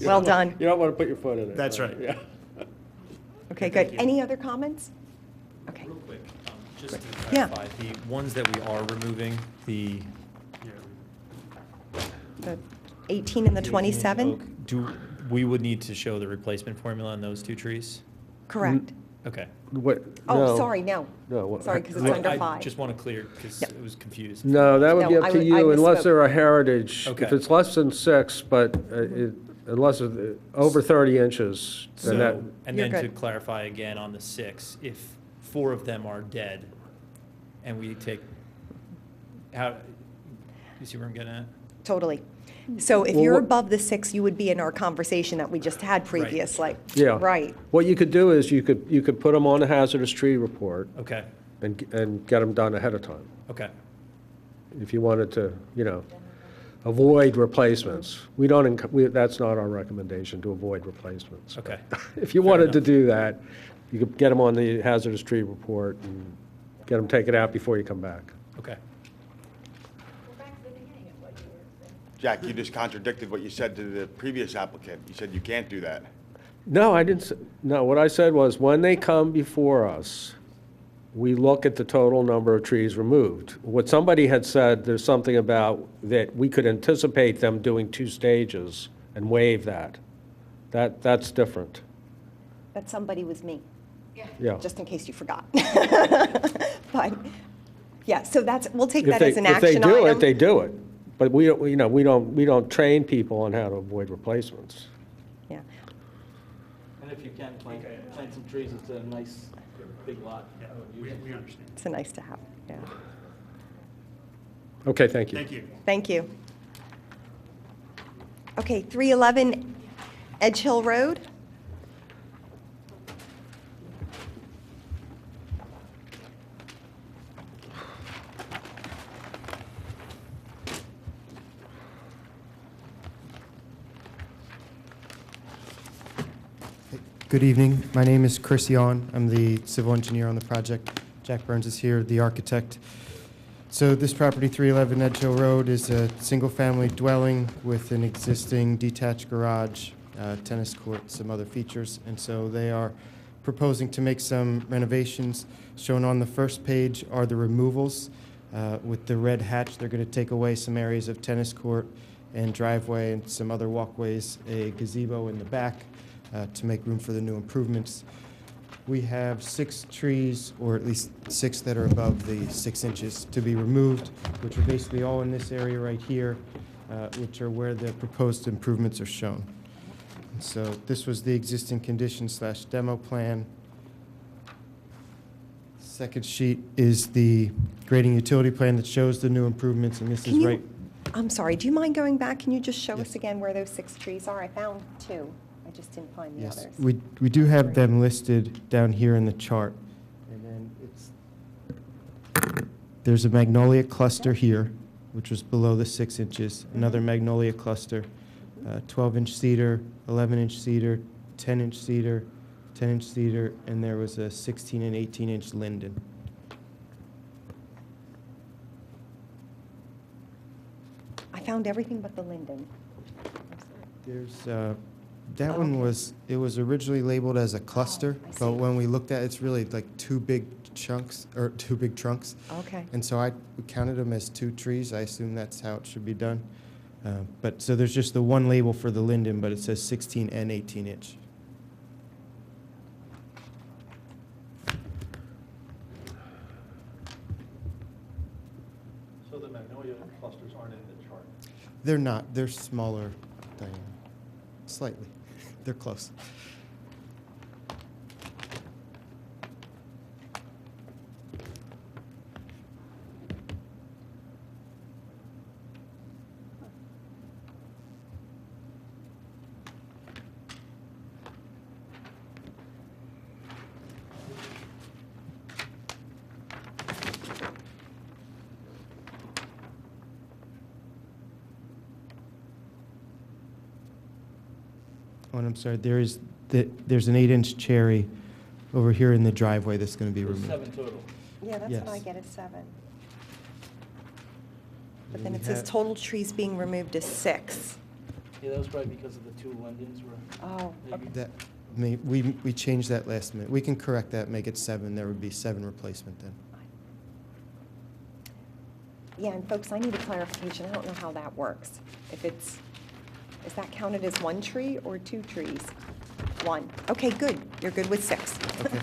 Well done. You don't want to put your foot in it. That's right. Yeah. Okay, good. Any other comments? Okay. Real quick, just to Yeah. clarify, the ones that we are removing, the The 18 and the 18 27? oak, we would need to show the replacement formula on those 2 trees? Correct. Okay. What? Oh, no. sorry, no. No, what- Sorry, because it's under I 5. just want to clear, because Yeah. it was confused. No, that would be No, up I to would- I you unless misspoke. they're a heritage. If Okay. it's less than 6, but unless it's over 30 inches, then that, So, and You're then to good. clarify again on the 6, if 4 of them are dead, and we take, you see where I'm getting at? Totally. So if Well, you're what- above the 6, you would be in our conversation that we just had previously. yeah. Right. What you could do is you could put them on a hazardous tree report Okay, and get them done ahead of time. okay. If you wanted to, avoid replacements. We don't, that's not our recommendation, to avoid replacements. Okay. If you Fair wanted to enough. do that, you could get them on the hazardous tree report and get them taken out before you come back. Okay. Jack, you just contradicted what you said to the previous applicant. You said you can't do that. No, I didn't, no, what I said was, when they come before us, we look at the total number of trees removed. What somebody had said, there's something about that we could anticipate them doing 2 stages and waive that. That's different, That somebody was me, yeah. just in case you forgot. But, yeah, so we'll take If that they- as an action If they do it, item. they do it. But we don't train people on how to avoid replacements. Yeah. And if you can, plant some trees, it's a nice, big lot. We understand. It's a nice to have, yeah. Okay, thank you. Thank you. Thank you. Okay, 311 Edge Hill Road. Good evening. My name is Chris Yawn. I'm the civil engineer on the project. Jack Burns is here, the architect. So this property, 311 Edge Hill Road, is a single-family dwelling with an existing detached garage, tennis court, some other features. And so they are proposing to make some renovations. Shown on the first page are the removals. With the red hatch, they're going to take away some areas of tennis court and driveway and some other walkways, a gazebo in the back to make room for the new improvements. We have 6 trees, or at least 6 that are above the 6 inches, to be removed, which are basically all in this area right here, which are where the proposed improvements are shown. And so this was the existing condition/demo plan. Second sheet is the grading utility plan that shows the new improvements, and this is right. I'm sorry, do you mind going back? Can you just show Yes. us again where those 6 trees are? I found 2. I just didn't find the Yes, others. we do have them listed down here in the chart. And then there's a magnolia cluster here, which was below the 6 inches. Another magnolia cluster, 12-inch cedar, 11-inch cedar, 10-inch cedar, 10-inch cedar, and there was a 16 and 18-inch linden. I found everything but the linden. There's, that one was, it was originally labeled as a cluster, I see. but when we looked at it, it's really like 2 big chunks, or 2 big trunks. Okay. And so we counted them as 2 trees. I assume that's how it should be done. But, so there's just the one label for the linden, but it says 16 and 18 inch. So the magnolia clusters aren't in the chart? They're not, they're smaller diameter, slightly. They're close. Oh, and I'm sorry, there's an 8-inch cherry over here in the driveway that's going to be There's removed. 7 total. Yeah, that's what I Yes. get at 7. But And then we it says have- total trees being removed is 6. Yeah, that was probably because of the 2 lindens were. Oh, maybe. That, we changed that last minute. We can correct that, make it 7. There would be 7 replacement then. Yeah, and folks, I need a clarification. I don't know how that works. If it's, is that counted as 1 tree or 2 trees? 1. Okay, good. You're good with 6. Okay.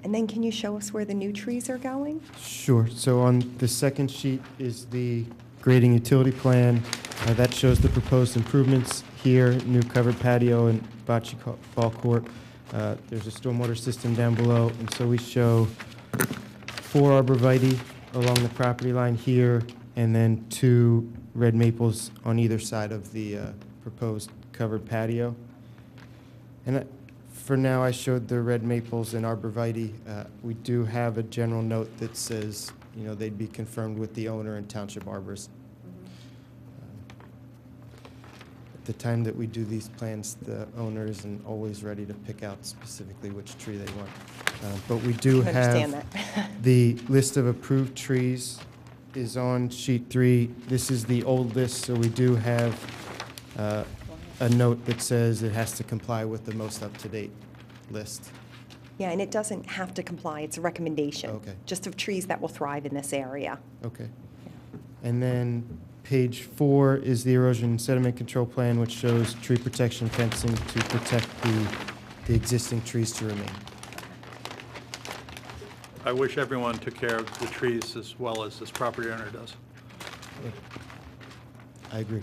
And then can you show us where the new trees are going? Sure. So on the second sheet is the grading utility plan. That shows the proposed improvements here, new covered patio and bocce ball court. There's a stormwater system down below, and so we show 4 arborvitae along the property line here, and then 2 red maples on either side of the proposed covered patio. And for now, I showed the red maples and arborvitae. We do have a general note that says, you know, they'd be confirmed with the owner and township arborist. At the time that we do these plans, the owner isn't always ready to pick out specifically which tree they want. But we do I can understand have that. the list of approved trees is on sheet 3. This is the old list, so we do have a note that says it has to comply with the most up-to-date list. Yeah, and it doesn't have to comply. It's a recommendation. Okay. Just of trees that will thrive in this area. Okay. And then page 4 is the erosion and sediment control plan, which shows tree protection fencing to protect the existing trees to remain. I wish everyone took care of the trees as well as this property owner does. I agree.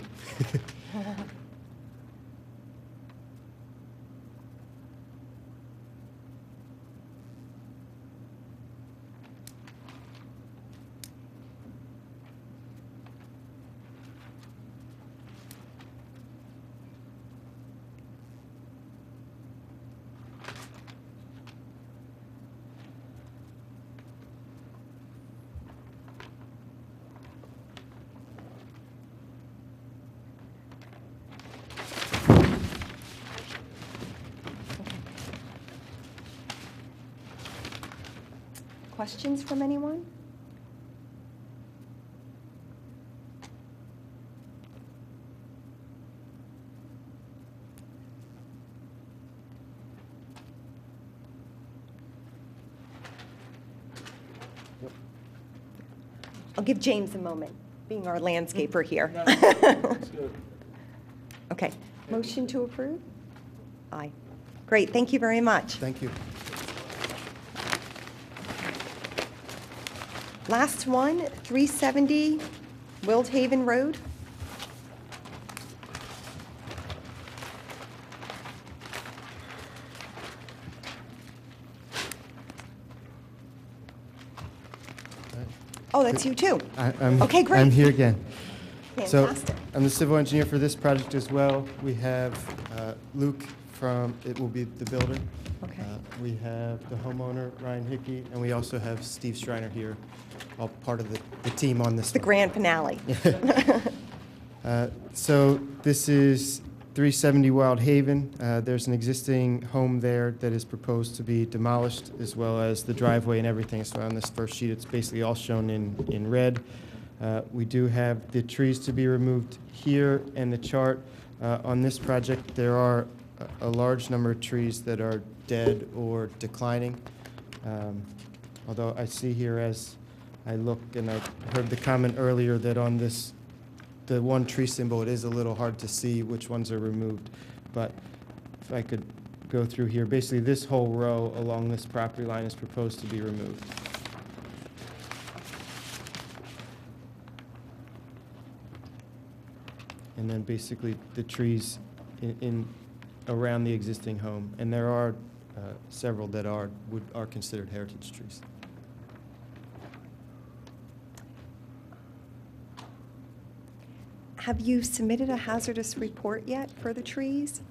questions from anyone? I'll give James a moment, being our landscaper here. Okay, motion to approve? Aye. Great, thank you very much. Thank you. Last one, 370 Wildhaven Road. Oh, that's you too. Okay, great. I'm here again. Fantastic. So I'm the civil engineer for this project as well. We have Luke from, it will be the builder. Okay. We have the homeowner, Ryan Hickey, and we also have Steve Schreiner here, all part of the team on this The one. grand finale. So this is 370 Wild Haven. There's an existing home there that is proposed to be demolished, as well as the driveway and everything. So on this first sheet, it's basically all shown in red. We do have the trees to be removed here and the chart. On this project, there are a large number of trees that are dead or declining. Although I see here as I look, and I heard the comment earlier that on this, the one tree symbol, it is a little hard to see which ones are removed. But if I could go through here, basically this whole row along this property line is proposed to be removed. And then basically the trees in around the existing home. And there are several that are considered heritage trees. Have you submitted a hazardous report yet for the trees?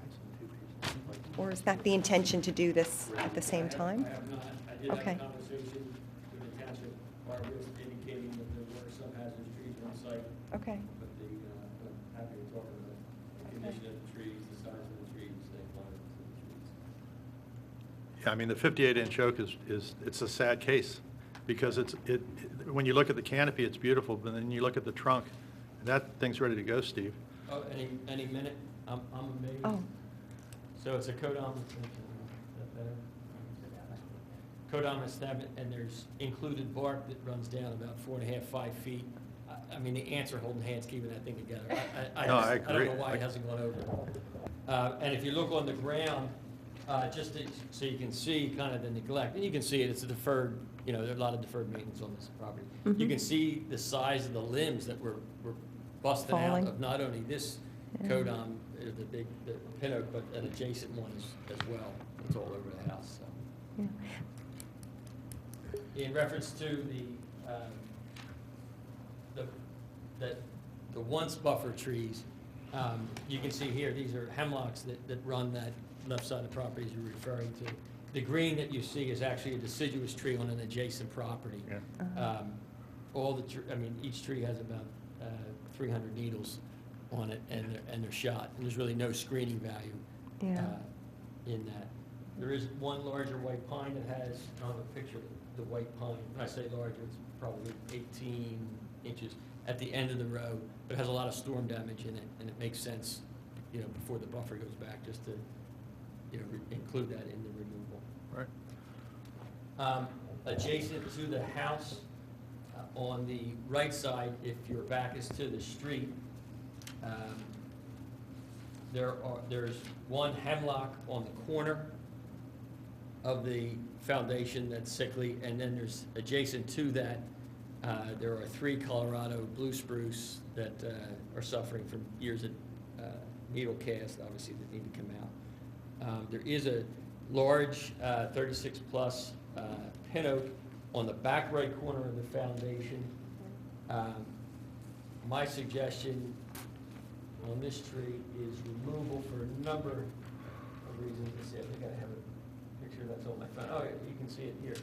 Or is that the intention to do this at the same time? I have not. I did have Okay. a conversation with the township arborist indicating that there were some hazardous trees on site, Okay. but I'm happy to talk about the condition of the trees, the size of the trees, the quantity of the trees. Yeah, I mean, the 58-inch oak it's a sad case, because when you look at the canopy, it's beautiful, but then you look at the trunk, that thing's ready to go, Steve. Oh, any minute? I'm amazed. Oh, So it's a codominant, stem, and there's included bark that runs down about 4.5, 5 feet. I mean, the ants are holding hands keeping that thing together. I No, I don't agree. know why it hasn't gone over. And if you look on the ground, so you can see kind of the neglect, and you can see it's a deferred, there are a lot of deferred maintenance on this property. You can see the size of the limbs that were busting out Falling. of not only this codon, the pin oak, but an adjacent one as well. It's all over the house, so. yeah. In reference to the once buffer trees, you can see here, these are hemlocks that run that left side of the property as you're referring to. The green that you see is actually a deciduous tree on an adjacent property. Yeah. Each tree has about 300 needles on it, and they're shot. And there's really no screening value Yeah. in that. There is one larger white pine that has, I don't have a picture of the white pine. When I say larger, it's probably 18 inches at the end of the row, but it has a lot of storm damage in it, and it makes sense, before the buffer goes back, just to, include that in the removal. Right. Adjacent to the house, on the right side, if your back is to the street, there's one hemlock on the corner of the foundation that's sickly, and then there's adjacent to that, there are 3 Colorado blue spruce that are suffering from years of needle cast, obviously, that need to come out. There is a large 36-plus pin oak on the back right corner of the foundation. My suggestion on this tree is removal for a number of reasons. Let's see, I think I have a picture that's on my phone. Oh, yeah, you can see it here.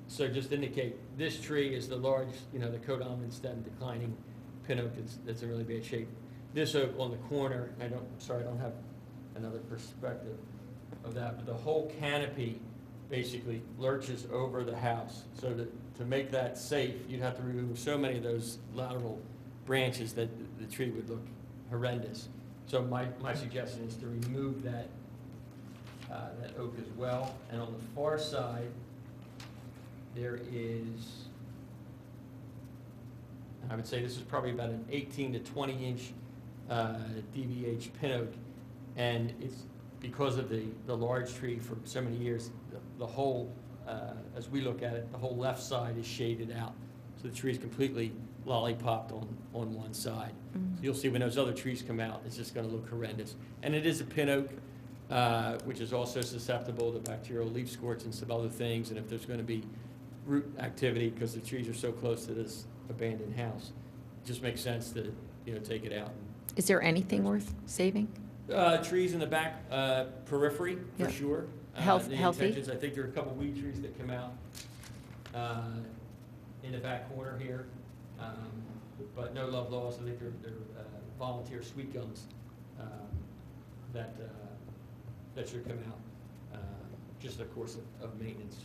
So just indicate, this tree is the large, the codominant stem declining pin oak that's in really bad shape. this oak on the corner, and I don't have another perspective of that, but the whole canopy basically lurches over the house. So to make that safe, you'd have to remove so many of those lateral branches that the tree would look horrendous. So my suggestion is to remove that oak as well. And on the far side, there is, I would say this is probably about an 18 to 20 inch DBH pin oak. And it's because of the large tree for so many years, the whole, as we look at it, the whole left side is shaded out. So the tree is completely lollipopped on one side. So you'll see when those other trees come out, it's just going to look horrendous. And it is a pin oak, which is also susceptible to bacterial leaf scorch and some other things. And if there's going to be root activity, because the trees are so close to this abandoned house, it just makes sense to take it out. Is there anything worth saving? Trees in the back periphery, for Yep. sure. The Healthy? intentions, I think there are a couple weed trees that come out in the back corner here, but no love lost. I think they're volunteer sweet gums that should come out, just a course of maintenance.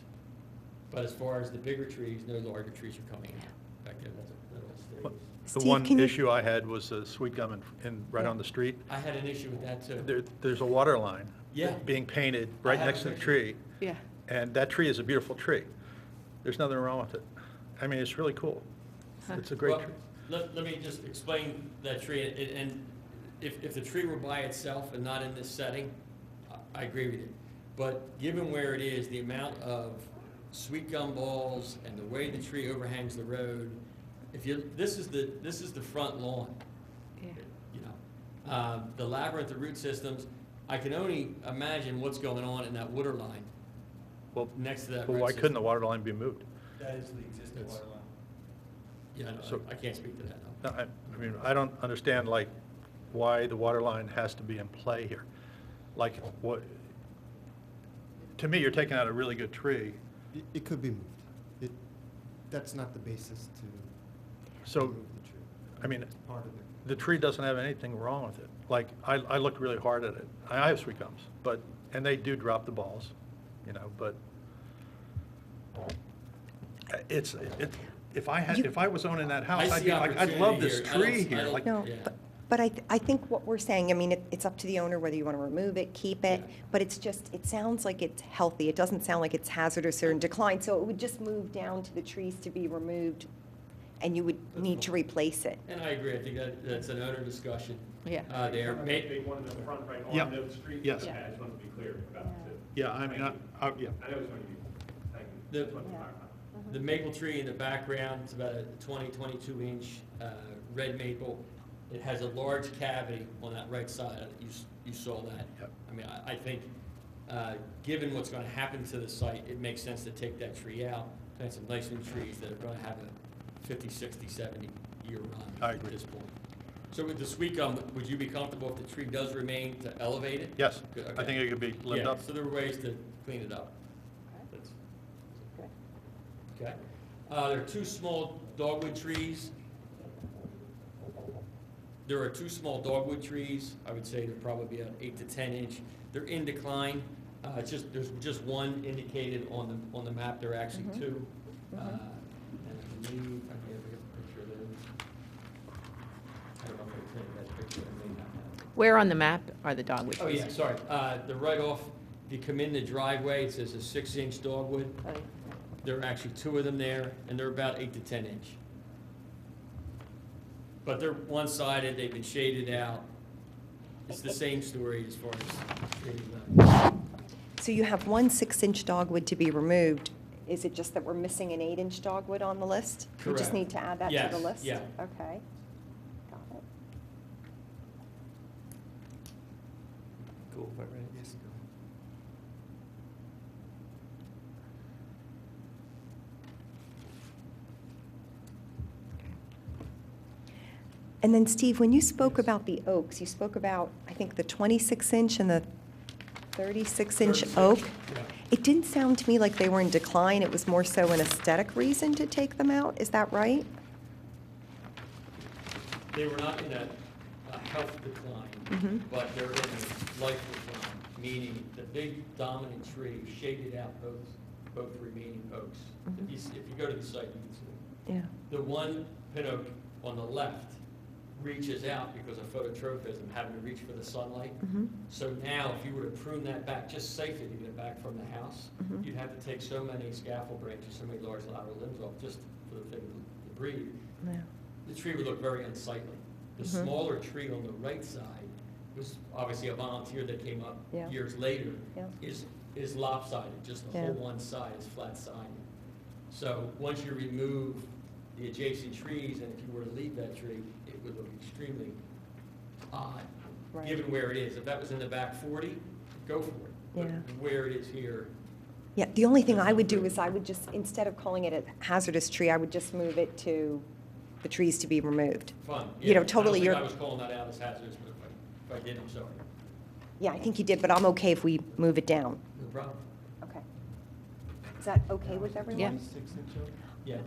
But as far as the bigger trees, no larger trees are coming out back there. That all stays. The Steve, one can you- issue I had was the sweet gum right on the street. I had an issue with that too. There's a water line Yeah. being painted I right have a next to the picture. tree. Yeah. And that tree is a beautiful tree. There's nothing wrong with it. I mean, it's really cool. It's a great Well, tree. Let me just explain that tree, and if the tree were by itself and not in this setting, I agree with you. But given where it is, the amount of sweet gum balls and the way the tree overhangs the road, this is the front lawn. Yeah. The labyrinth of root systems, I can only imagine what's going on in that water line Well, next to that But root why system. couldn't the water line be moved? That is the existing It's- water line. Yeah, no, So- I can't speak to that, no. No, I mean, I don't understand, like, why the water line has to be in play here. Like, what, to me, you're taking out a really good tree. It could be moved. That's not the basis to So, move the tree. I mean, Part of it. the tree doesn't have anything wrong with it. Like, I looked really hard at it. I have sweet gums, and they do drop the balls, but if I was owning that house, I I'd see be like, I'd love opportunity this here. I don't- tree I here. don't- Like, No, Yeah. but I think what we're saying, I mean, it's up to the owner whether you want to remove it, keep it, but it sounds like it's healthy. It doesn't sound like it's hazardous or in decline, so it would just move down to the trees to be removed, and you would need to replace it. And I agree, I think that's an owner discussion. Yeah. There, Big one in the front, right Yeah. on the street? Yes. Okay, I just wanted to be clear about that too. yeah, I mean, yeah. I know it's going to be, thank you. The- Just wanted to clarify. The maple tree in the background, it's about a 22 inch red maple. It has a large cavity on that right side, you saw that. Yep. I mean, I think, given what's gonna happen to the site, it makes sense to take that tree out, plant some nice new trees that are gonna have a 50, 60, 70 year run I at agree. this point. So with the sweet gum, would you be comfortable if the tree does remain to elevate it? Yes, Good, I okay. think it could be lived Yeah, up. so there are ways to clean it up. That's- Okay. There are two small dogwood trees. There are two small dogwood trees. I would say they're probably about 8 to 10 inch. They're in decline. There's just one indicated on the map. There are actually two. And I believe, I can get a picture of those. I don't know if I can take that picture. I may not have. Where on the map are the dogwood Oh, trees? yeah, sorry. They're right off, if you come in the driveway, it says a 6-inch dogwood. Right. There are actually two of them there, and they're about 8 to 10 inch. But they're one-sided, they've been shaded out. It's the same story as far as shading up. So you have one 6-inch dogwood to be removed. Is it just that we're missing an 8-inch dogwood on the list? We just Correct. need to add that to Yes, the list? yeah. Okay. Got it. Cool, right? Yes, go ahead. And then, Steve, when you spoke about the oaks, you spoke about, I think, the 26-inch and the 36-inch 36, oak. yeah. It didn't sound to me like they were in decline. It was more so an aesthetic reason to take them out. Is that right? They were not in a health decline, but they're in a life decline, meaning the big dominant tree shaded out both remaining oaks. If you go to the site, you can see it. Yeah. The one pin oak on the left reaches out because of phototrophism, having to reach for the sunlight. So now, if you were to prune that back, just safely to get it back from the house, you'd have to take so many scaffold branches, so many large lateral limbs off, just for the thing to breathe. Yeah. The tree would look very unsightly. The smaller tree on the right side was obviously a volunteer that came up Yeah. years later, Yeah. is lopsided, just the Yeah. whole one side is flat sided. So once you remove the adjacent trees, and if you were to leave that tree, it would look extremely odd, Right. given where it is. If that was in the back 40, go for it. But Yeah. where it is here, Yeah, the only thing I would do is I would just, instead of calling it a hazardous tree, I would just move it to the trees to be removed. fun. You know, Yeah, totally, I you're, don't think I was calling that out as hazardous, but if I did, I'm sorry. yeah, I think you did, but I'm okay if we move it down. No problem. Okay. Is that okay with everyone? Yeah. 6-inch oak? Yeah.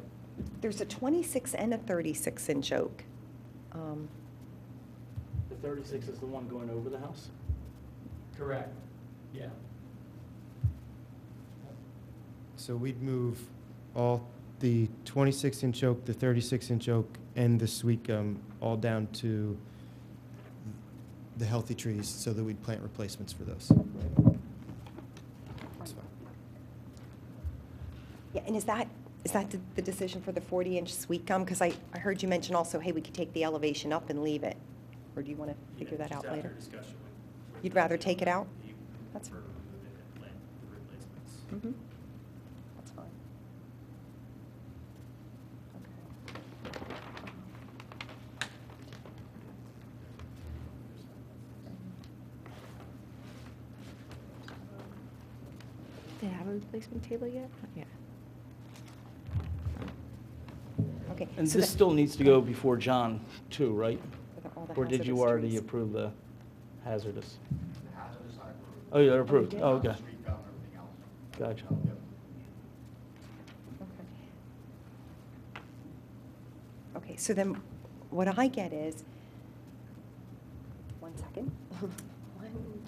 There's a 26 and a 36-inch oak. The 36 is the one going over the house? Correct. Yeah. So we'd move all the 26-inch oak, the 36-inch oak, and the sweet gum all down to the healthy trees so that we'd plant replacements for those. That's fine. Yeah, and is that the decision for the 40-inch sweet gum? Because I heard you mention also, hey, we could take the elevation up and leave it. Or do you want to figure that out later? You'd rather take it out? That's fine. Mhm. That's fine. Did it have a replacement table yet? Not yet. Okay. And so this the- still needs to go before John too, right? for all the Or did you hazardous already trees. approve the hazardous? Oh, you're approved, did? oh, okay. Gotcha. Okay. Okay, so then what I get is, 1 second. 1,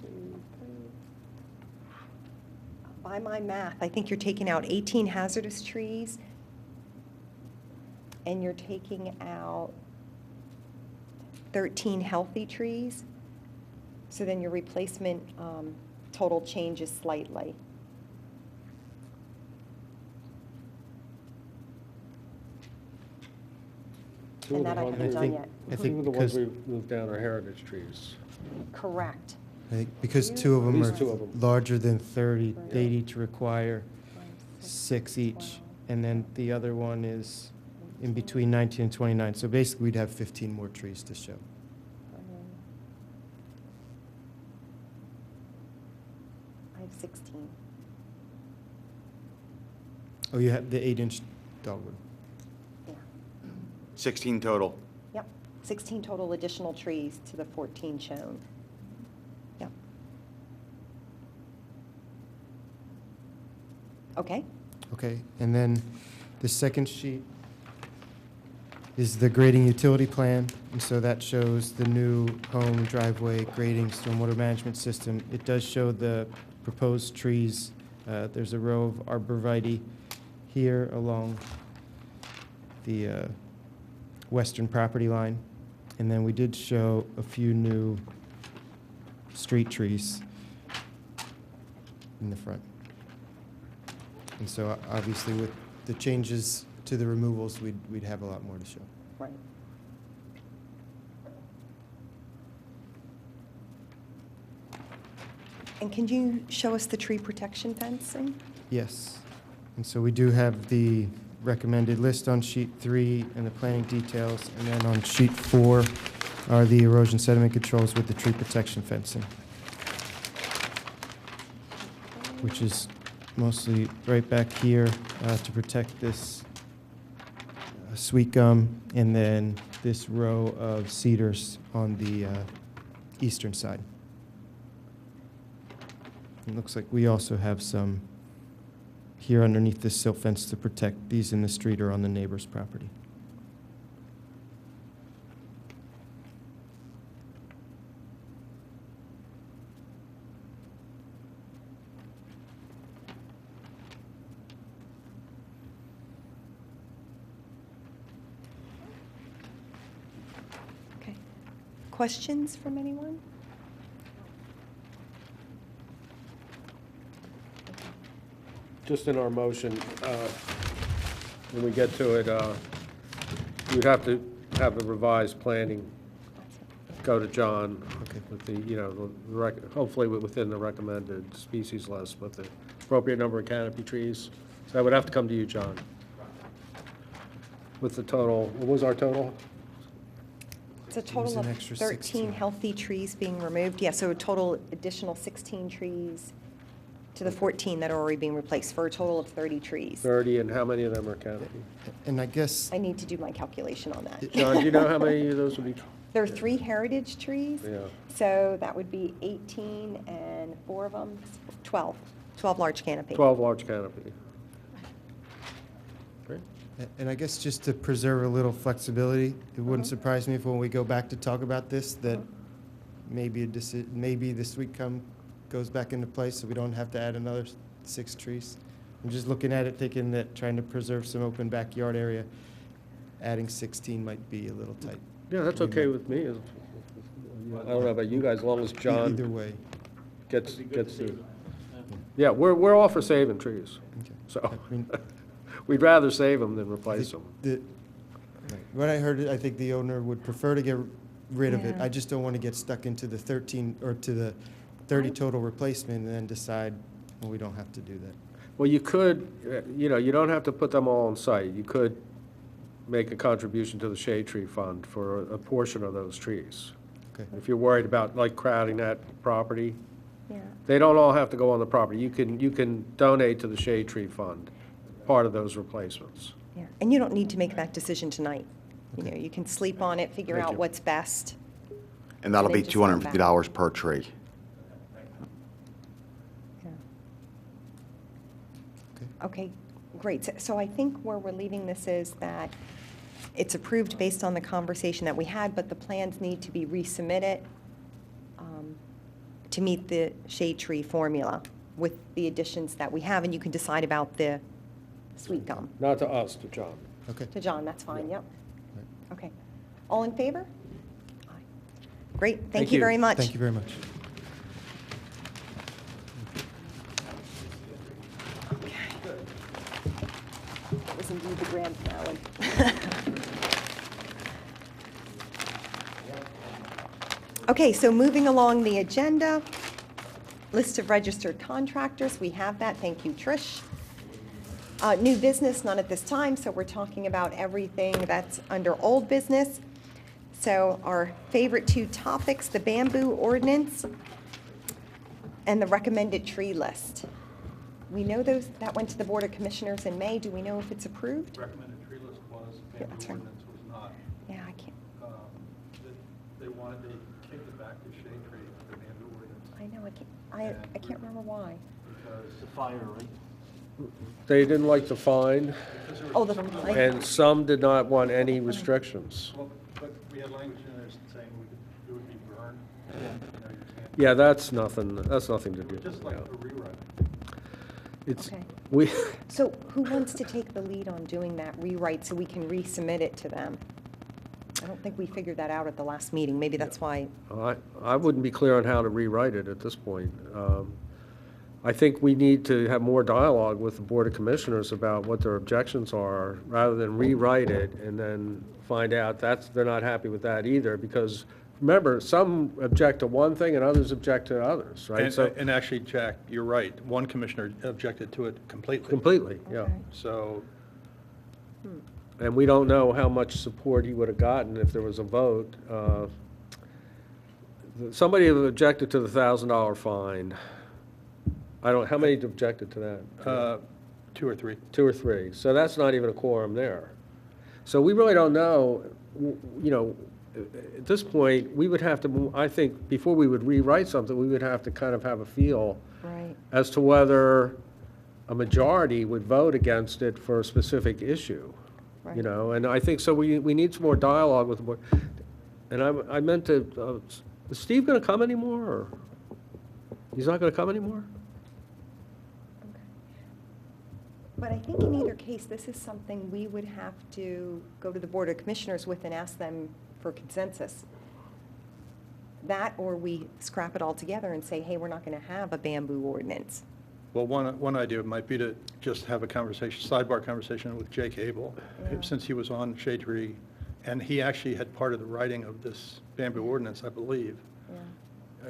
2, 3. By my math, I think you're taking out 18 hazardous trees, and you're taking out 13 healthy trees. So then your replacement total changes slightly. Two And of the that I ones haven't we- done yet. I Two think of the ones because- we moved down are heritage trees. Correct. I think because two of them These are two of them. larger than 30, they'd each require 6 each. And then the other one is in between 19 and 29. So basically, we'd have 15 more trees to show. I have 16. Oh, you have the 8-inch dogwood. Yeah. 16 total. Yep. 16 total additional trees to the 14 shown. Yep. Okay. Okay, and then the second sheet is the grading utility plan. And so that shows the new home, driveway, grading, stormwater management system. It does show the proposed trees. There's a row of arborvitae here along the western property line. And then we did show a few new street trees in the front. And so obviously with the changes to the removals, we'd have a lot more to show. Right. And can you show us the tree protection fencing? Yes. And so we do have the recommended list on sheet 3 and the planning details. And then on sheet 4 are the erosion sediment controls with the tree protection fencing, which is mostly right back here to protect this sweet gum and then this row of cedars on the eastern side. It looks like we also have some here underneath this silt fence to protect these in the street or on the neighbor's property. Questions from anyone? Just in our motion, when we get to it, we'd have to have the revised planning go to John with the, hopefully within the recommended species list with the appropriate number of canopy trees. So that would have to come to you, John. With the total, what was our total? It's a It was total an of extra 13 16. healthy trees being removed. Yeah, so a total additional 16 trees to the 14 that are already being replaced, for a total of 30 trees. 30, and how many of them are canopy? And I guess, I need to do my calculation on that. John, do you know how many of those would be? There are 3 heritage trees. Yeah. So that would be 18, and 4 of them, 12 large canopy. 12 large canopy. Great. and I guess just to preserve a little flexibility, it wouldn't surprise me if when we go back to talk about this, that maybe maybe this week goes back into place, so we don't have to add another 6 trees. I'm just looking at it, thinking that trying to preserve some open backyard area, adding 16 might be a little tight. Yeah, that's okay with me. I don't know about you guys, as long as John Either way. gets the, yeah, we're all for saving trees. Okay. So, I mean, we'd rather save them than replace them. What I heard, I think the owner would prefer to get rid of it. Yeah. I just don't want to get stuck into the 13, or to the 30 total replacement and then decide, well, we don't have to do that. Well, you could, you don't have to put them all on site. You could make a contribution to the shade tree fund for a portion of those trees. Okay. If you're worried about like crowding that property, Yeah. they don't all have to go on the property. You can donate to the shade tree fund, part of those replacements. Yeah, and you don't need to make that decision tonight. You can sleep on it, figure Thank out you. what's best. And that'll And be then just come back. $250 per tree. Okay, great. So I think where we're leaving this is that it's approved based on the conversation that we had, but the plans need to be resubmitted to meet the shade tree formula with the additions that we have, and you can decide about the sweet gum. Not to us, to John. Okay. To John, that's fine, yep. Okay. All in favor? Aye. Great, thank you very much. Thank you very much. That was indeed the grand finale. Okay, so moving along the agenda, list of registered contractors, we have that, thank you, Trish. New business, none at this time, so we're talking about everything that's under old business. So our favorite 2 topics, the bamboo ordinance and the recommended tree list. We know that went to the Board of Commissioners in May. Do we know if it's approved? Recommended tree list was, Yeah, that's right. ordinance was not. Yeah, I can't, They kicked it back to shade tree, the bamboo ordinance, I know, I can't remember why. because The fire, right? They didn't like the fine, Oh, the, and some did not want any restrictions. Well, but we had language in there saying it would be burned. You can't, Yeah, that's nothing to do. just like yeah. a rewrite. It's, Okay. we, So who wants to take the lead on doing that rewrite so we can resubmit it to them? I don't think we figured that out at the last meeting. Maybe that's why. I wouldn't be clear on how to rewrite it at this point. I think we need to have more dialogue with the Board of Commissioners about what their objections are, rather than rewrite it and then find out they're not happy with that either, because remember, some object to one thing and others object to others, right? And actually, Jack, you're right, one commissioner objected to it completely. Completely, yeah. Okay. So, And we don't know how much support he would have gotten if there was a vote. Somebody objected to the $1,000 fine. How many objected to that? 2 or 3. 2 or 3. So that's not even a quorum there. So we really don't know, at this point, we would have to, I think, before we would rewrite something, we would have to kind of have a feel Right. as to whether a majority would vote against it for a specific issue. Right. And I think, so we need some more dialogue with the board. And I meant to, is Steve going to come anymore, or? He's not going to come anymore? But I think in either case, this is something we would have to go to the Board of Commissioners with and ask them for consensus. That, or we scrap it all together and say, hey, we're not going to have a bamboo ordinance. Well, one idea might be to just have a conversation, sidebar conversation with Jake Abel, since he was on Shade Tree, and he actually had part of the writing of this bamboo ordinance, I believe.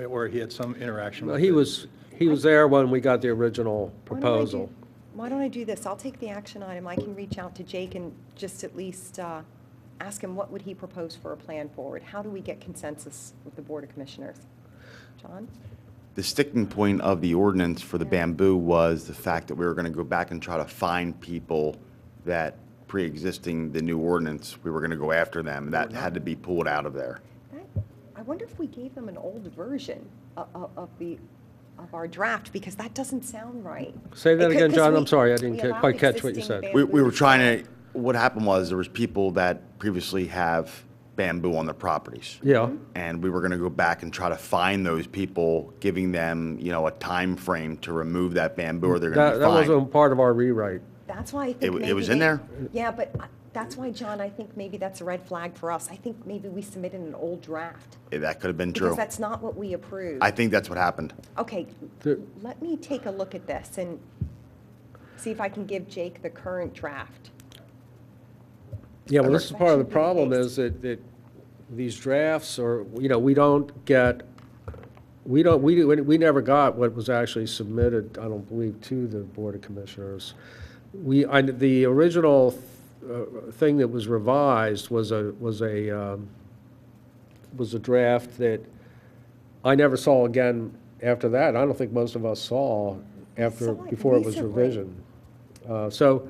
Or he had some interaction Well, with it. he was there when we got the original Why don't I proposal. Why don't I do this? I'll take the action item. I can reach out to Jake and just at least ask him what would he propose for a plan forward? How do we get consensus with the Board of Commissioners? John? The sticking point of the ordinance for the bamboo was the fact that we were going to go back and try to find people that pre-existing the new ordinance, we were going to go after them. That had to be pulled out of there. I wonder if we gave them an old version of our draft, because that doesn't sound right. Say that again, 'Cause John, we- I'm sorry, I didn't we allowed quite catch what you existing said. We bamboo were trying to, what happened was there was people that previously have bamboo on their properties. Yeah. And we were going to go back and try to find those people, giving them, a time frame to remove that bamboo or they're going to be That fined. wasn't part of our rewrite. That's why I think It maybe was in there? Yeah, but that's why, John, I think maybe that's a red flag for us. I think maybe we submitted an old draft. That could have been Because true. that's not what we approved. I think that's what happened. Okay, let me take a look at this and see if I can give Jake the current draft. Yeah, well, this is part of the That should be the problem case. is that these drafts are, we never got what was actually submitted, I don't believe, to the Board of Commissioners. The original thing that was revised was a draft that I never saw again after that. I don't think most of us saw before it was recently. revision. So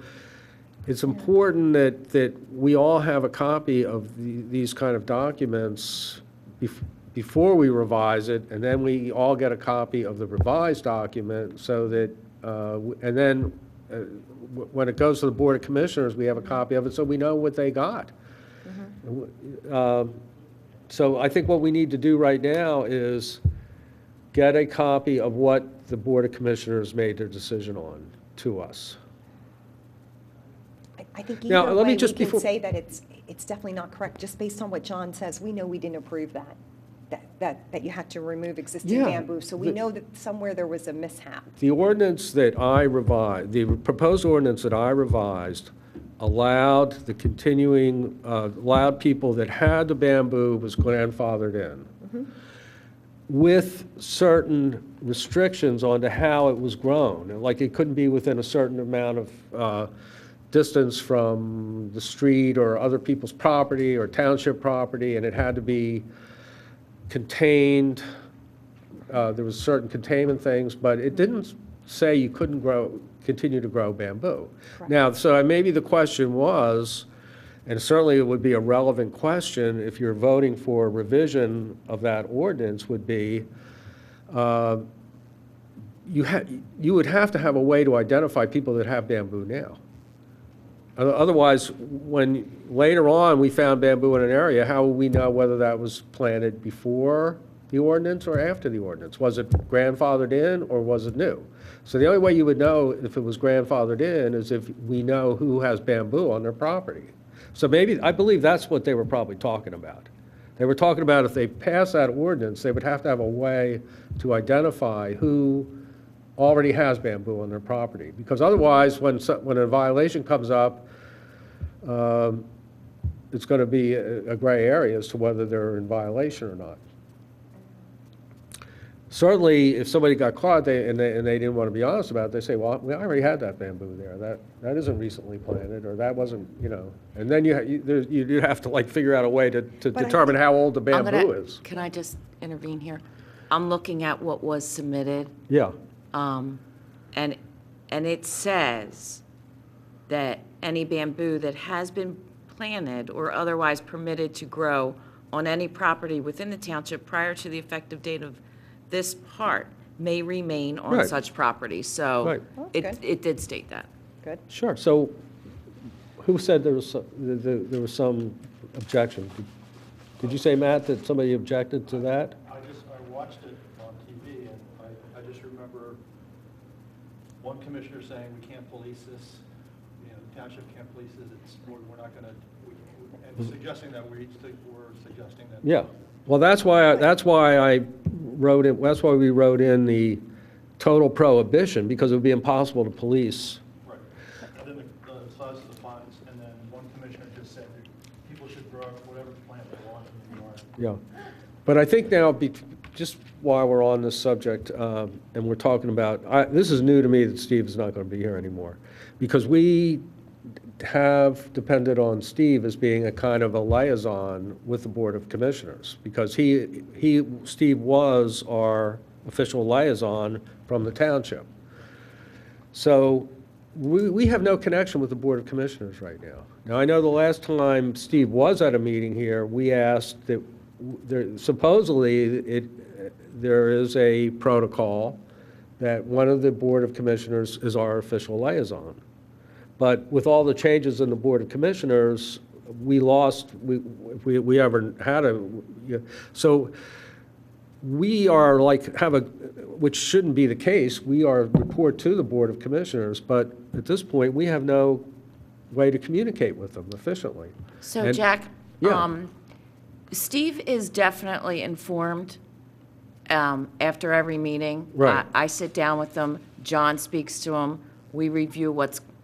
it's important that we all have a copy of these kind of documents before we revise it, and then we all get a copy of the revised document so that, and then when it goes to the Board of Commissioners, we have a copy of it so we know what they got. So I think what we need to do right now is get a copy of what the Board of Commissioners made their decision on to us. I think Now, either let me way, just we can before- say that it's definitely not correct, just based on what John says. We know we didn't approve that you had to remove existing Yeah, bamboo, so we the- know that somewhere there was a mishap. The ordinance that I revised, the proposed ordinance that I revised allowed the continuing, allowed people that had the bamboo was grandfathered in with certain restrictions on to how it was grown. Like it couldn't be within a certain amount of distance from the street or other people's property or township property, and it had to be contained. There was certain containment things, but it didn't say you couldn't continue to grow bamboo. Now, so maybe the question was, and certainly it would be a relevant question if you're voting for a revision of that ordinance, would be, you would have to have a way to identify people that have bamboo now. Otherwise, when later on we found bamboo in an area, how will we know whether that was planted before the ordinance or after the ordinance? Was it grandfathered in or was it new? So the only way you would know if it was grandfathered in is if we know who has bamboo on their property. So maybe, I believe that's what they were probably talking about. They were talking about if they pass that ordinance, they would have to have a way to identify who already has bamboo on their property. Because otherwise, when a violation comes up, it's going to be a gray area as to whether they're in violation or not. Certainly, if somebody got caught and they didn't want to be honest about it, they say, well, we already had that bamboo there. That isn't recently planted, or that wasn't, and then you have to like figure out a way to determine how old the bamboo is. Can I just intervene here? I'm looking at what was submitted. Yeah. And it says that any bamboo that has been planted or otherwise permitted to grow on any property within the township prior to the effective date of this part may remain on Right. such property. So Right. it did state that. Good. Sure. So who said there was some objection? Did you say, Matt, that somebody objected to that? I watched it on TV, and I just remember one commissioner saying, we can't police this, the township can't police this, we're not gonna, And suggesting that we're suggesting that. Yeah, well, that's why I wrote in, that's why we wrote in the total prohibition, because it would be impossible to police. Right. And then the size of the fines, and then one commissioner just said that people should grow whatever plant they want in the yard. Yeah, but I think now, just while we're on this subject, and we're talking about, this is new to me that Steve is not going to be here anymore, because we have depended on Steve as being a kind of a liaison with the Board of Commissioners, because Steve was our official liaison from the township. So we have no connection with the Board of Commissioners right now. Now, I know the last time Steve was at a meeting here, we asked that, supposedly, there is a protocol that one of the Board of Commissioners is our official liaison. But with all the changes in the Board of Commissioners, we lost, if we ever had so we are like, which shouldn't be the case, we are report to the Board of Commissioners, but at this point, we have no way to communicate with them efficiently. So, And- Jack, Yeah. Steve is definitely informed after every meeting. Right. I sit down with them, John speaks to him, we review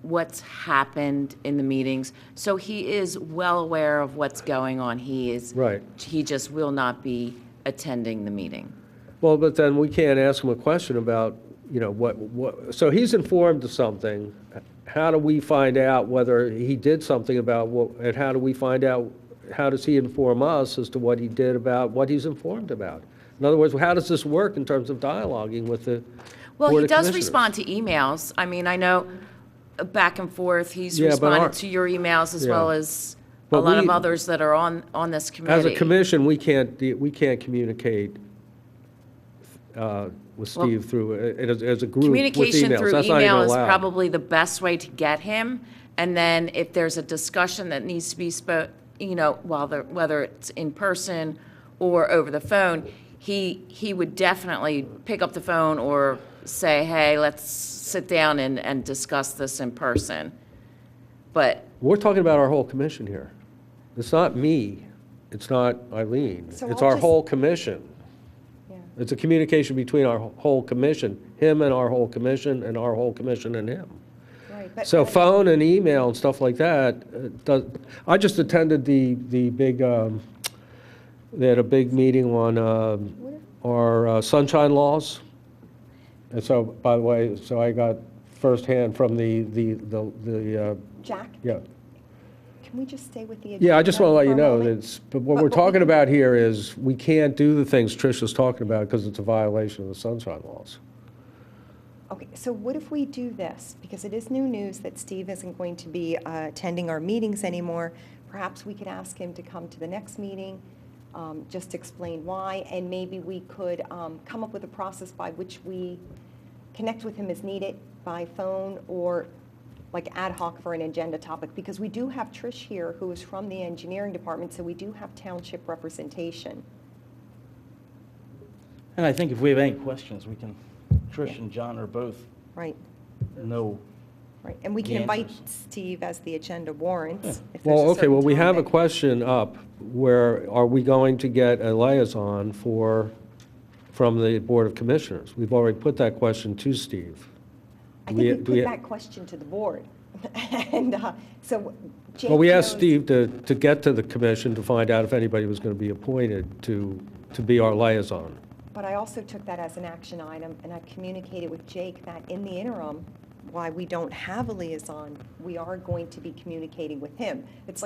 what's happened in the meetings. So he is well aware of what's going on. Right. He just will not be attending the meeting. Well, but then we can't ask him a question about, what, so he's informed of something. How do we find out whether he did something about what, and how do we find out, how does he inform us as to what he did about what he's informed about? In other words, how does this work in terms of dialoguing with the Well, Board he of does Commissioners? respond to emails. I mean, I know back and forth, he's Yeah, but responded to your emails as Yeah. well as a But lot of we- others that are on this committee. As a commission, we can't communicate with Well, Steve through, as a group with Communication emails. through That's not even email is allowed. probably the best way to get him. And then if there's a discussion that needs to be whether it's in person or over the phone, he would definitely pick up the phone or say, hey, let's sit down and discuss this in person. But We're talking about our whole commission here. It's not me. It's not Eileen. So It's I'll our just- whole commission. Yeah. It's a communication between our whole commission, him and our whole commission, and our whole commission and him. Right, but So phone and email and stuff like that, I just attended the big, they had a big meeting on our sunshine laws. And so, by the way, so I got firsthand from the Jack, yeah. can we just stay with the agenda? Yeah, I just want to let you for a know moment? that but what But- we're but talking we- about here is we can't do the things Tricia's talking about because it's a violation of the sunshine laws. Okay, so what if we do this? Because it is new news that Steve isn't going to be attending our meetings anymore. Perhaps we could ask him to come to the next meeting, just explain why, and maybe we could come up with a process by which we connect with him as needed by phone or like ad hoc for an agenda topic, because we do have Trish here who is from the engineering department, so we do have township representation. And I think if we have any questions, we can, Trish and John are both Right, know. right. And we The can invite answers. Steve as the agenda warrants. if there's Well, a okay, well, certain we have a topic. question up where are we going to get a liaison from the Board of Commissioners? We've already put that question to Steve. I Do we- think do we we- put that question to the board. And so Jake Well, we asked knows- Steve to get to the commission to find out if anybody was going to be appointed to be our liaison. But I also took that as an action item, and I communicated with Jake that in the interim, why we don't have a liaison, we are going to be communicating with him. It's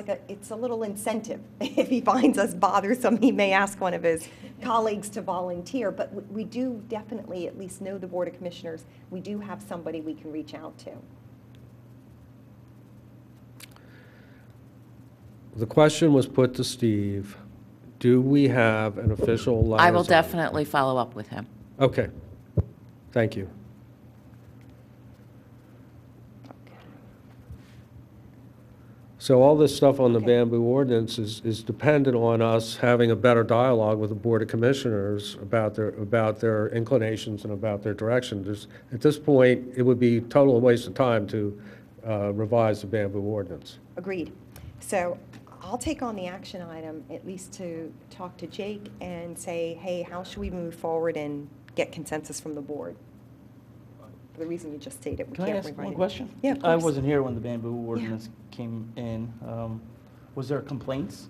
a little incentive. If he finds us bothersome, he may ask one of his colleagues to volunteer, but we do definitely at least know the Board of Commissioners. We do have somebody we can reach out to. The question was put to Steve, do we have an official liaison? I will definitely follow up with him. Okay, thank you. So all this stuff on the bamboo ordinance is dependent on us having a better dialogue with the Board of Commissioners about their inclinations and about their directions. At this point, it would be total waste of time to revise the bamboo ordinance. Agreed. So I'll take on the action item, at least to talk to Jake and say, hey, how should we move forward and get consensus from the board? For the reason you just stated, we Can I can't ask rewrite one it. question? Yeah, of I course. wasn't here when the bamboo ordinance came in. Was there complaints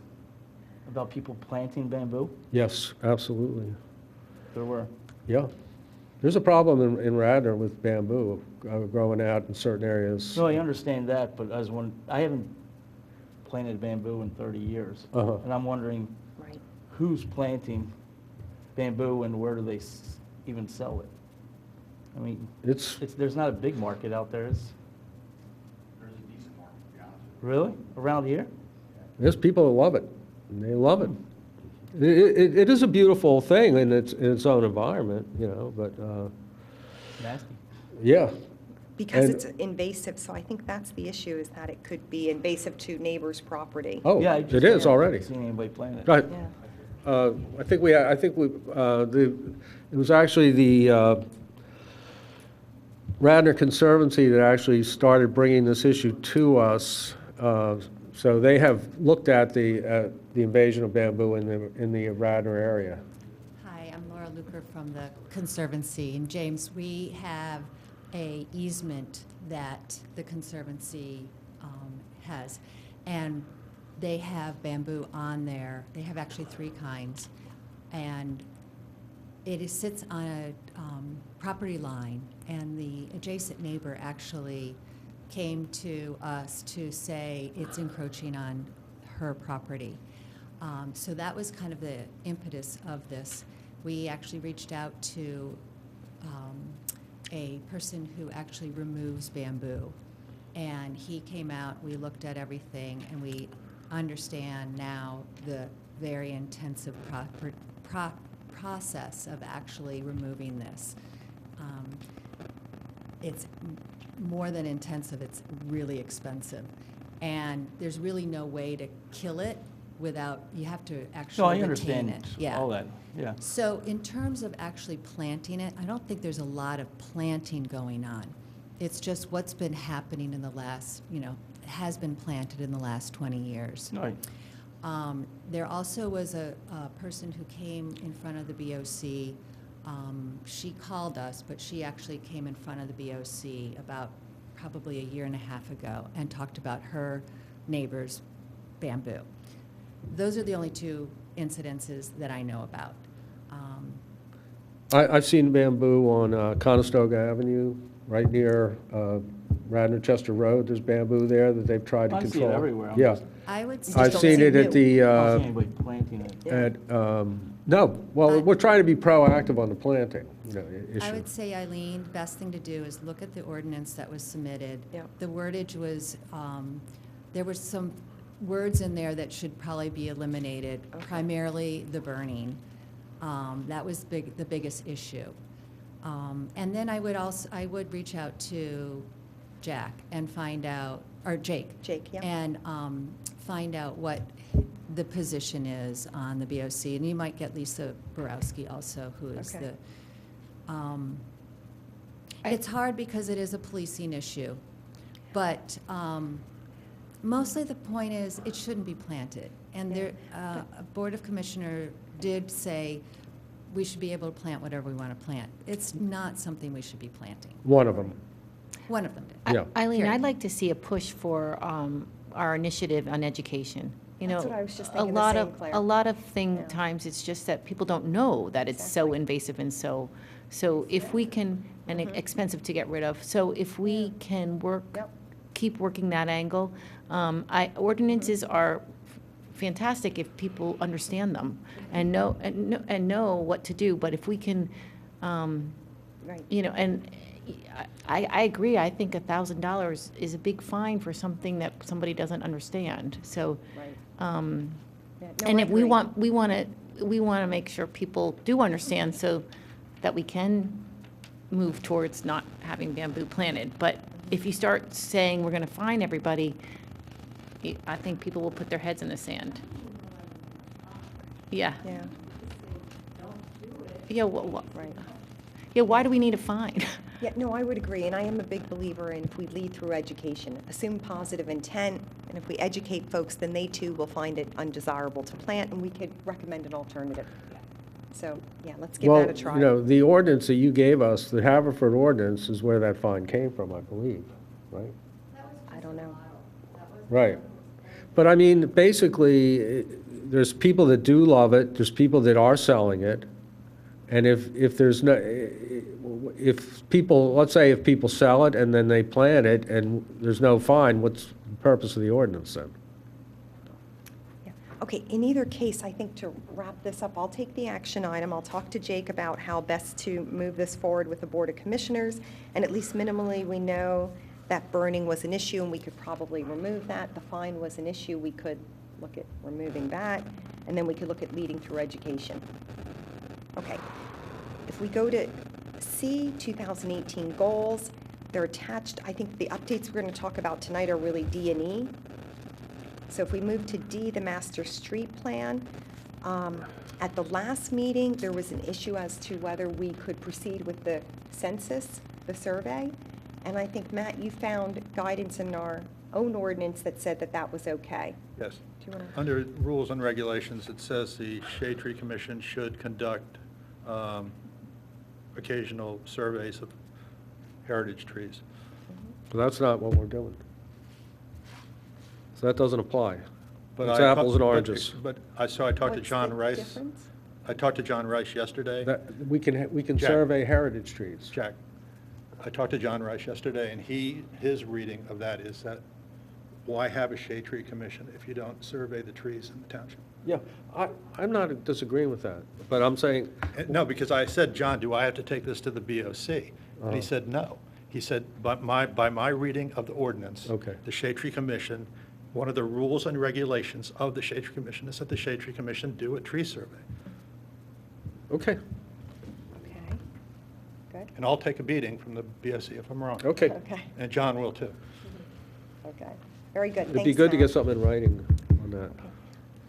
about people planting bamboo? Yes, absolutely. There were. Yeah. There's a problem in Radnor with bamboo growing out in certain areas. No, I understand that, but I haven't planted bamboo in 30 years. Uh-huh. And I'm wondering Right. who's planting bamboo and where do they even sell it? I mean, there's not a big market out there. There's a decent market, to be honest with you. Really? Around here? There's people that love it. And they love it. It is a beautiful thing in its own environment, you know, but, Nasty. yeah. Because And- it's invasive, so I think that's the issue, is that it could be invasive to neighbors' property. Oh, Yeah, I it just is haven't already. seen anybody plant it. Go ahead. Yeah. It was actually the Radnor Conservancy that actually started bringing this issue to us. So they have looked at the invasion of bamboo in the Radnor area. Hi, I'm Laura Luker from the Conservancy. And James, we have a easement that the Conservancy has. And they have bamboo on there. They have actually 3 kinds. And sits on a property line. And the adjacent neighbor actually came to us to say it's encroaching on her property. So that was kind of the impetus of this. We actually reached out to a person who actually removes bamboo. And he came out, we looked at everything, and we understand now the very intensive process of actually removing this. It's more than intensive, it's really expensive. And there's really no way to kill it without, you have to No, actually I retain understand it. Yeah. all that, yeah. So in terms of actually planting it, I don't think there's a lot of planting going on. It's just what's been happening in the last, has been planted in the last 20 years. Right. There also was a person who came in front of the BOC. She called us, but she actually came in front of the BOC about probably a year and a half ago and talked about her neighbor's bamboo. Those are the only 2 incidences that I know about. I've seen bamboo on Conestoga Avenue, right near Radnor Chester Road. There's bamboo there that they've tried to I see it control. everywhere. I'm Yeah. just- I would say. I've seen it at the, I don't see anybody planting it. no, well, we're trying to be proactive on the planting, issue. I would say, Eileen, best thing to do is look at the ordinance that was submitted. Yep. The wordage was, there were some words in there that should probably be eliminated, primarily the burning. That was the biggest issue. And then I would reach out to Jack and find out, or Jake. Jake, yeah. And find out what the position is on the BOC. And you might get Lisa Borowski also, who is Okay. it's hard because it is a policing issue. But mostly the point is, it shouldn't be planted. And there, a Board of Commissioner did say we should be able to plant whatever we want to plant. It's not something we should be planting. One of them. One of them did. Yeah. Eileen, Period. I'd like to see a push for our initiative on education. That's what I was just thinking the same, Claire. A lot of times, it's just that people don't know that it's so invasive and so if we can, and expensive to get rid of, so if we can keep working that angle, ordinances are fantastic if people understand them and know what to do, but if we can, Right. and I agree, I think $1,000 is a big fine for something that somebody doesn't understand, so. Right. And I if we agree. want to make sure people do understand so that we can move towards not having bamboo planted. But if you start saying we're going to fine everybody, I think people will put their heads in the sand. Yeah. Yeah. Yeah, well, Right. yeah, why do we need a fine? Yeah, no, I would agree, and I am a big believer in if we lead through education, assume positive intent, and if we educate folks, then they too will find it undesirable to plant, and we could recommend an alternative. So, yeah, let's give that a try. Well, you know, the ordinance that you gave us, the Haverford ordinance, is where that fine came from, I believe, right? I don't know. Right. But I mean, basically, there's people that do love it, there's people that are selling it, and if there's no, if people, let's say if people sell it and then they plant it and there's no fine, what's the purpose of the ordinance then? Yeah. Okay, in either case, I think to wrap this up, I'll take the action item. I'll talk to Jake about how best to move this forward with the Board of Commissioners, and at least minimally, we know that burning was an issue, and we could probably remove that. The fine was an issue, we could look at removing that, and then we could look at leading through education. Okay, if we go to C, 2018 goals, they're attached. I think the updates we're going to talk about tonight are really D and E. So if we move to D, the master street plan, at the last meeting, there was an issue as to whether we could proceed with the census, the survey. And I think, Matt, you found guidance in our own ordinance that said that that was okay. Yes. Do you want to? Under rules and regulations, it says the Shade Tree Commission should conduct occasional surveys of heritage trees. But that's not what we're doing. So that doesn't apply. But It's I- apples and oranges. So I talked to What's John the Rice. difference? I talked to John Rice yesterday. We can Jack. survey heritage trees. Jack, I talked to John Rice yesterday, and his reading of that is that why have a shade tree commission if you don't survey the trees in the township? Yeah, I'm not disagreeing with that, but I'm saying, No, because I said, John, do I have to take this to the BOC? And Uh-huh. he said, no. He said, but by my reading of the ordinance, Okay. the Shade Tree Commission, one of the rules and regulations of the Shade Tree Commission is that the Shade Tree Commission do a tree survey. okay, Okay, good. And I'll take a beating from the BOC if I'm wrong. okay. Okay, And John will too. okay. Very good. It'd be Thanks, good to Matt. get something in writing on that.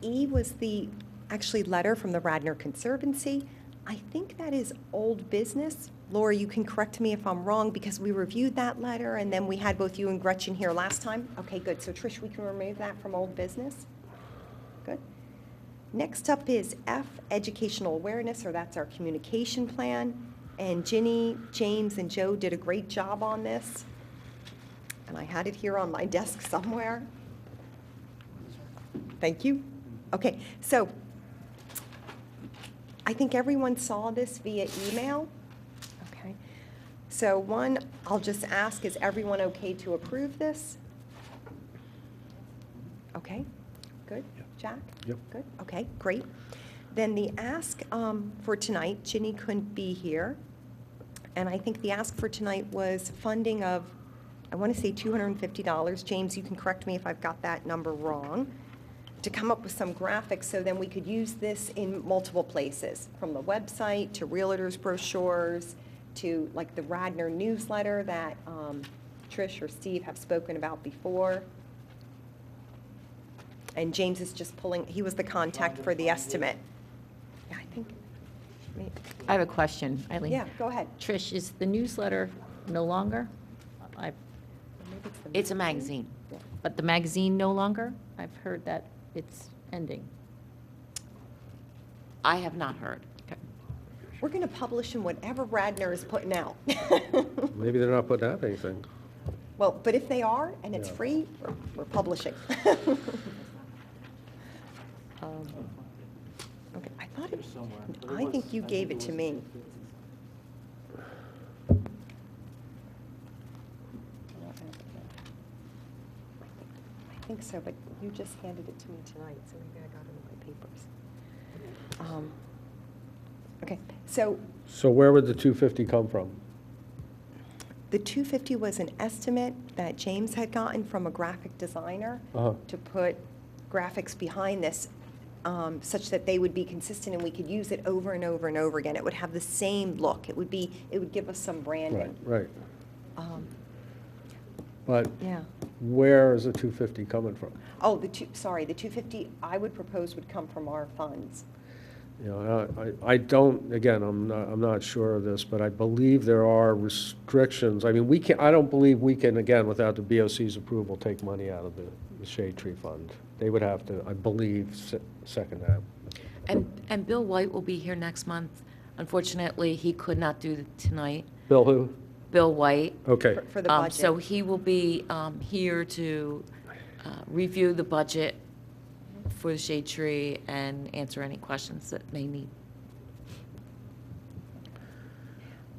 E was the, actually, letter from the Radnor Conservancy. I think that is old business. Laura, you can correct me if I'm wrong, because we reviewed that letter, and then we had both you and Gretchen here last time. Okay, good. So Trish, we can remove that from old business? Good. Next up is F, educational awareness, or that's our communication plan. And Ginny, James, and Joe did a great job on this. And I had it here on my desk somewhere. Thank you. Okay, so I think everyone saw this via email. Okay. So one, I'll just ask, is everyone okay to approve this? Okay, good. Jack? Yep. Good, okay, great. Then the ask for tonight, Ginny couldn't be here. And I think the ask for tonight was funding of, I want to say $250. James, you can correct me if I've got that number wrong, to come up with some graphics so then we could use this in multiple places, from the website to realtors brochures to like the Radnor newsletter that Trish or Steve have spoken about before. And James is just pulling, he was the contact for the estimate. Yeah, I think, I have a question, Eileen. yeah, go ahead. Trish, is the newsletter no longer? It's a magazine. But the magazine no longer? I've heard that it's ending. I have not heard. We're going to publish in whatever Radnor is putting out. Maybe they're not putting out anything. Well, but if they are, and it's Yeah. free, we're publishing. Okay, I thought it, I think you gave it to me. I think so, but you just handed it to me tonight, so maybe I got it in my papers. Okay, so So where would the 250 come from? the 250 was an estimate that James had gotten from a graphic designer Uh-huh. to put graphics behind this, such that they would be consistent and we could use it over and over and over again. It would have the same look. It would give us some branding. Right. Um, But Yeah. where is the 250 coming from? Oh, the 250 I would propose would come from our funds. You know, I don't, again, I'm not sure of this, but I believe there are restrictions. I mean, I don't believe we can, again, without the BOC's approval, take money out of the shade tree fund. They would have to, I believe, second that. And Bill White will be here next month. Unfortunately, he could not do it tonight. Bill who? Bill White. Okay. For the budget. So he will be here to review the budget for the shade tree and answer any questions that may need.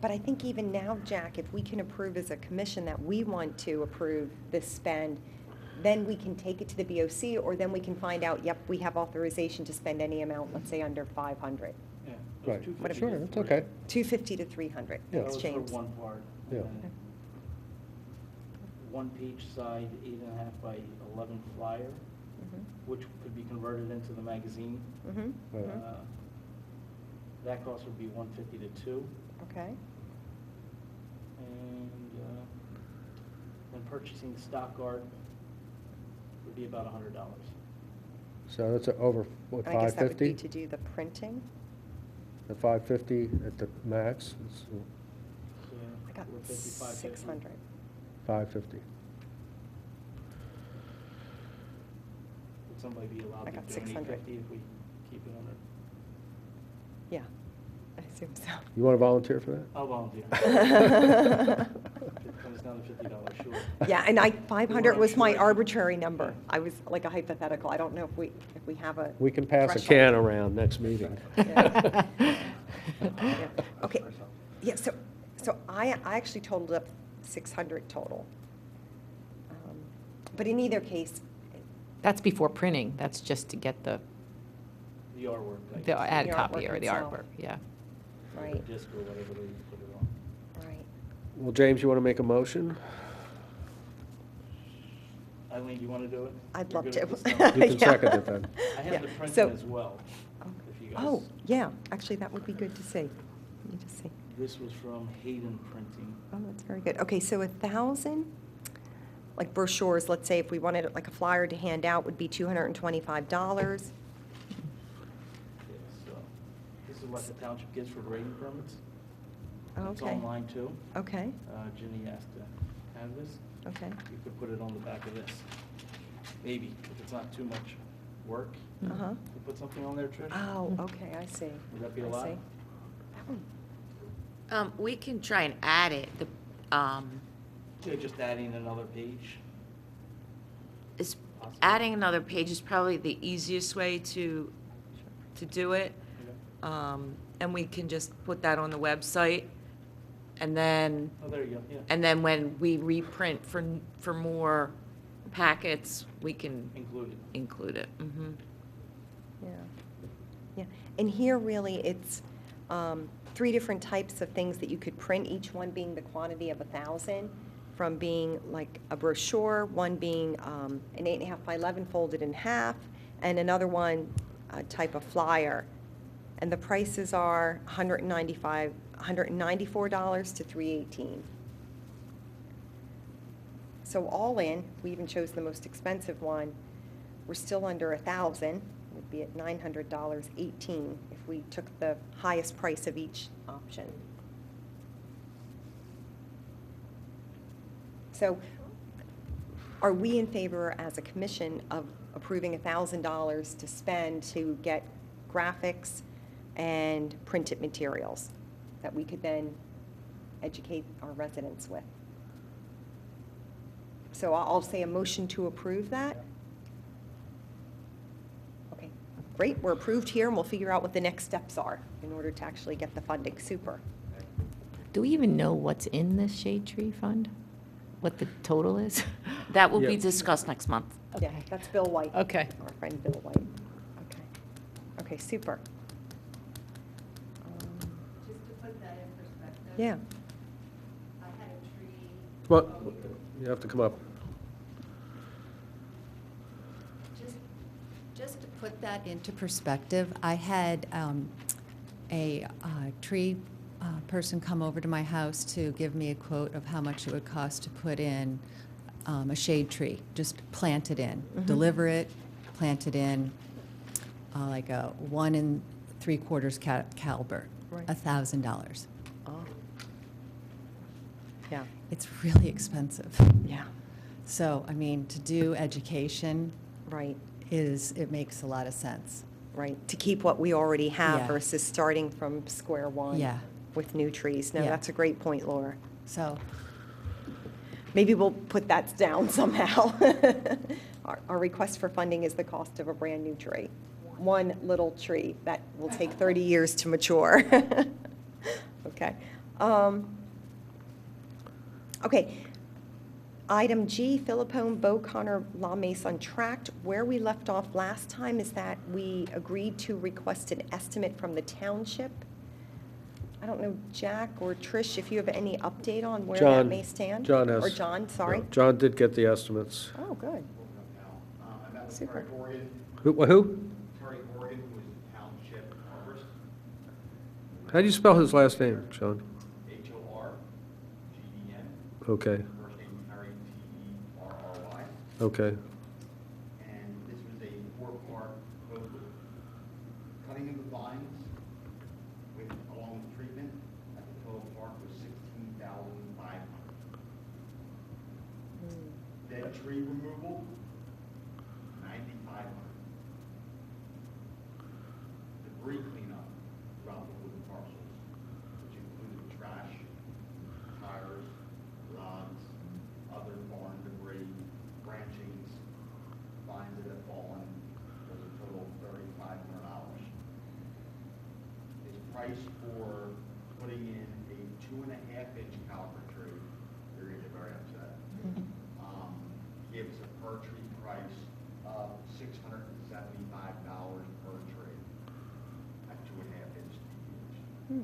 But I think even now, Jack, if we can approve as a commission that we want to approve this spend, then we can take it to the BOC, or then we can find out, yep, we have authorization to spend any amount, let's say under 500. Yeah. Right, sure, that's okay. 250 to 300. Yeah. Thanks, James. For one part. Yeah. and One page side, 8.5 by 11 flyer, which could be converted into the magazine. Right. That cost would be 150 to 2, Okay. and then purchasing stock art would be about $100. So that's over, what, I guess that would be 550? to do the printing. At 550 at the max, it's So I got 450, 550. 600. 550. Would somebody be allowed I to got donate 600. 50 if we keep it under? Yeah, I assume so. You want to volunteer for that? I'll volunteer. It comes down to $50 short. Yeah, and 500 We're was my unsure. arbitrary number. I was like a hypothetical. I don't know if we have a. We can pass a threshold. can around next meeting. Yeah. Yeah. Okay, yeah, so I actually totaled up 600 total. But in either case, That's before printing, that's just to get the The artwork. I the guess. ad The copy artwork or the itself. artwork, yeah. right, Or disc or whatever they put it on. right. Well, James, you want to make a motion? Eileen, do you want to do it? I'd You're love good to. with this stuff? You can Yeah. second it then. I Yeah, have the printing so- as well, if you guys. Oh, yeah, actually, that would be good to see. Let me just see. This was from Hayden Printing. Oh, that's very good. Okay, so 1,000, like brochures, let's say if we wanted like a flyer to hand out, would be $225. Yeah, so this is what the township gives for grading permits. Oh, It's okay. online too. Okay, Ginny asked to have this. okay. You could put it on the back of this. Maybe, if it's not too much work. Uh-huh. You put something on there, Trish? Oh, okay, I see. Would that be I allowed? see. That one- We can try and add it. Yeah, just adding another page. Is adding another page is probably the easiest way to do it. And we can just put that on the website. And then, Oh, there you go, yeah. and then when we reprint for more packets, we can Included. include it. Yeah, yeah. And here, really, it's 3 different types of things that you could print, each one being the quantity of 1,000, from being like a brochure, one being an 8.5 by 11 folded in half, and another one, a type of flyer. And the prices are $194 to $318. So all in, we even chose the most expensive one, we're still under 1,000, would be at $900.18 if we took the highest price of each option. So are we in favor as a commission of approving $1,000 to spend to get graphics and printed materials that we could then educate our residents with? So I'll say a motion to approve that. Okay, great, we're approved here, and we'll figure out what the next steps are in order to actually get the funding. Super. Do we even know what's in this shade tree fund? What the total is? That will be Yeah. discussed next month. Yeah, that's Bill White. Okay. Our friend Bill White. Okay. Okay, super. Just to put that in perspective. Yeah. I had a tree. Well, you have to come up. Just to put that into perspective, I had a tree person come over to my house to give me a quote of how much it would cost to put in a shade tree, just plant it in, deliver it, plant it in, like a 1 in 3/4 caliber, Right. $1,000. Oh. Yeah, It's really expensive. yeah, So, I mean, to do education right, it makes a lot of sense. right. To keep what we already have Yeah. versus starting from square one. Yeah. With new trees. No, Yeah. that's a great point, Laura. So, Maybe we'll put that down somehow. Our request for funding is the cost of a brand-new tree. One little tree that will take 30 years to mature. Okay. Okay. Item G, Philippone, Beau Connor, La Mason tract. Where we left off last time is that we agreed to request an estimate from the township. I don't know, Jack or Trish, if you have any update on where that John- may stand? John has. Or John, sorry. No, John did get the estimates. Oh, good. Super. Who? Terry Morgan, who is the township arborist, How do you spell his last name, John? Horgeden, Okay, first name Terry, Terry. okay. And this was a four-part quote with cutting of the vines with, along with treatment, at the total park was $16,500. Dead tree removal, $9,500. Debris cleanup throughout the wooden parcels, which included trash, tires, rods, other barn debris, branchings, vines that have fallen, was a total of $3,500. His price for putting in a 2.5-inch caliber tree, you're gonna get very upset. Gave us a per tree price of $675 per tree at 2.5-inch DH.